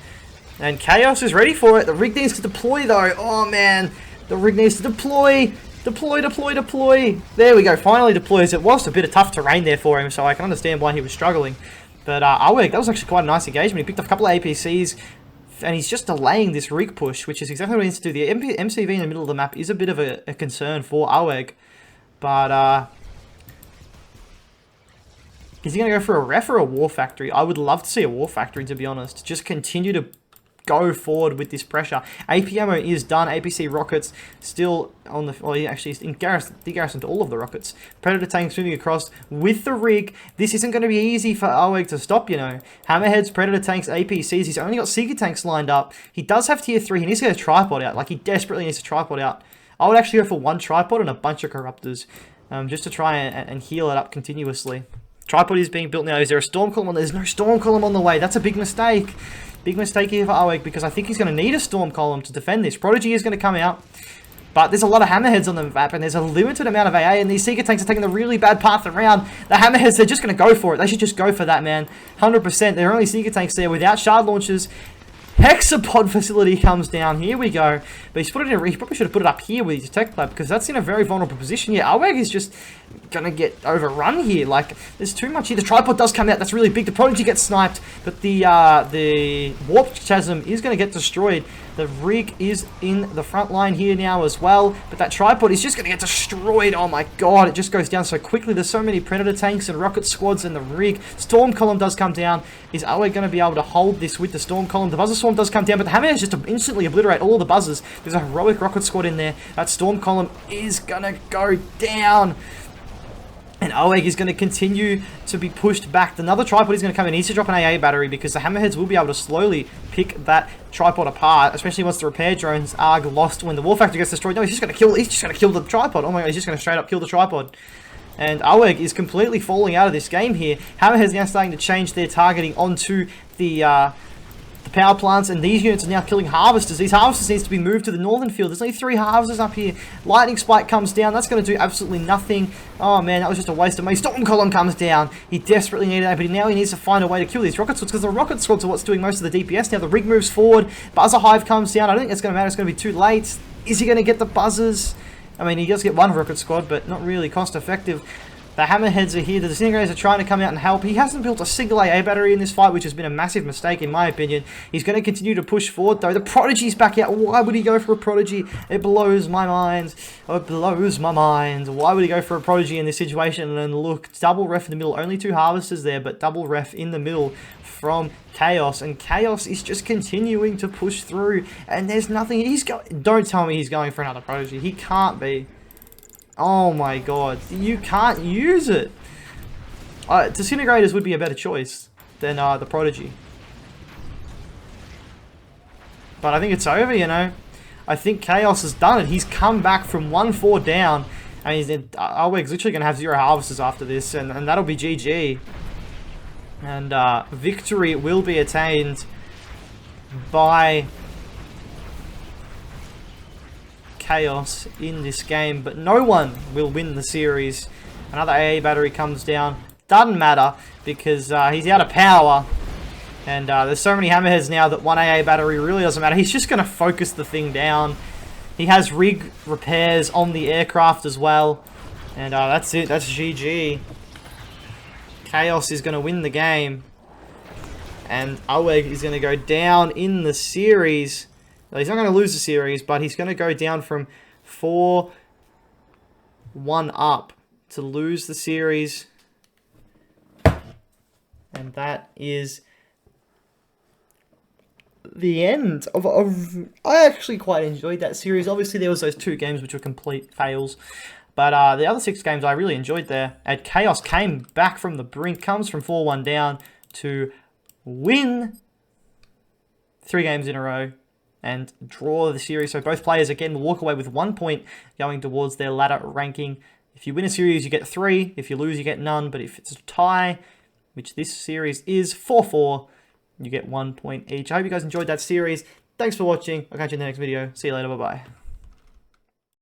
And Chaos is ready for it. The rig needs to deploy, though. Oh, man. The rig needs to deploy. Deploy. There we go. Finally deploys. It was a bit of tough terrain there for him, so I can understand why he was struggling. But Aweg, that was actually quite a nice engagement. He picked up a couple of APCs. And he's just delaying this rig push, which is exactly what he needs to do. The MCV in the middle of the map is a bit of a concern for Aweg. But, is he going to go for a ref or a war factory? I would love to see a war factory, to be honest. Just continue to go forward with this pressure. AP ammo is done. APC rockets still on the... Well, actually, he's degarrisoned all of the rockets. Predator tanks moving across with the rig. This isn't going to be easy for Aweg to stop, you know. Hammerheads, Predator tanks, APCs. He's only got Seeker tanks lined up. He does have tier 3. He needs to get a tripod out. Like, he desperately needs a tripod out. I would actually go for one tripod and a bunch of corruptors. Just to try and heal it up continuously. Tripod is being built now. Is there a storm column on? There's no storm column on the way. That's a big mistake. Big mistake here for Aweg, because I think he's going to need a storm column to defend this. Prodigy is going to come out. But there's a lot of hammerheads on the map, and there's a limited amount of AA, and these Seeker tanks are taking the really bad path around. The hammerheads, they're just going to go for it. They should just go for that, man. 100%. There are only Seeker tanks there without shard launchers. Hexapod facility comes down. Here we go. But he's put it in. He probably should have put it up here with his tech lab because that's in a very vulnerable position. Yeah, Aweg is just gonna get overrun here. Like, there's too much here. The tripod does come out. That's really big. The prodigy gets sniped, but the warp chasm is gonna get destroyed. The rig is in the front line here now as well, but that tripod is just gonna get destroyed. Oh my god, it just goes down so quickly. There's so many predator tanks and rocket squads in the rig. Storm column does come down. Is Aweg gonna be able to hold this with the storm column? The buzzer swarm does come down, but the hammerheads just instantly obliterate all the buzzers. There's a heroic rocket squad in there. That storm column is gonna go down. And Aweg is going to continue to be pushed back. Another tripod is going to come in. He needs to drop an AA battery because the hammerheads will be able to slowly pick that tripod apart, especially once the repair drones are lost when the war factor gets destroyed. No, he's just going to kill. He's just going to kill the tripod. Oh my god, he's just going to straight up kill the tripod. And Aweg is completely falling out of this game here. Hammerheads now starting to change their targeting onto the power plants, and these units are now killing harvesters. These harvesters needs to be moved to the northern field. There's only 3 harvesters up here. Lightning spike comes down. That's going to do absolutely nothing. Oh man, that was just a waste of money. Storm column comes down. He desperately needed that, but now he needs to find a way to kill these rocket squads because the rocket squads are what's doing most of the DPS now. The rig moves forward. Buzzer hive comes down. I don't think it's going to matter. It's going to be too late. Is he going to get the buzzers? I mean, he does get 1 rocket squad, but not really cost effective. The hammerheads are here. The disintegrators are trying to come out and help. He hasn't built a single AA battery in this fight, which has been a massive mistake in my opinion. He's going to continue to push forward though. The prodigy's back out. Why would he go for a prodigy? It blows my mind. It blows my mind. Why would he go for a prodigy in this situation? And then look, double ref in the middle. Only 2 harvesters there, but double ref in the middle from Chaos. And Chaos is just continuing to push through. And there's nothing. Don't tell me he's going for another prodigy. He can't be. Oh my god, you can't use it. Disintegrators would be a better choice than the Prodigy. But I think it's over, you know. I think Chaos has done it. He's come back from 1-4 down. And Aweg's literally going to have 0 harvesters after this. And that'll be GG. And victory will be attained by Chaos in this game, but no one will win the series. Another AA battery comes down. Doesn't matter because he's out of power, and there's so many hammerheads now that 1 AA battery really doesn't matter. He's just going to focus the thing down. He has rig repairs on the aircraft as well, and that's it. That's GG. Chaos is going to win the game, and Aweg is going to go down in the series. He's not going to lose the series, but he's going to go down from 4-1 up to lose the series. And that is the end of I actually quite enjoyed that series. Obviously, there was those 2 games which were complete fails. But the other 6 games I really enjoyed there. And Chaos came back from the brink, comes from 4-1 down to win 3 games in a row and draw the series. So both players again will walk away with 1 point going towards their ladder ranking. If you win a series, you get 3. If you lose, you get none. But if it's a tie, which this series is 4-4, you get 1 point each. I hope you guys enjoyed that series. Thanks for watching. I'll catch you in the next video. See you later. Bye-bye.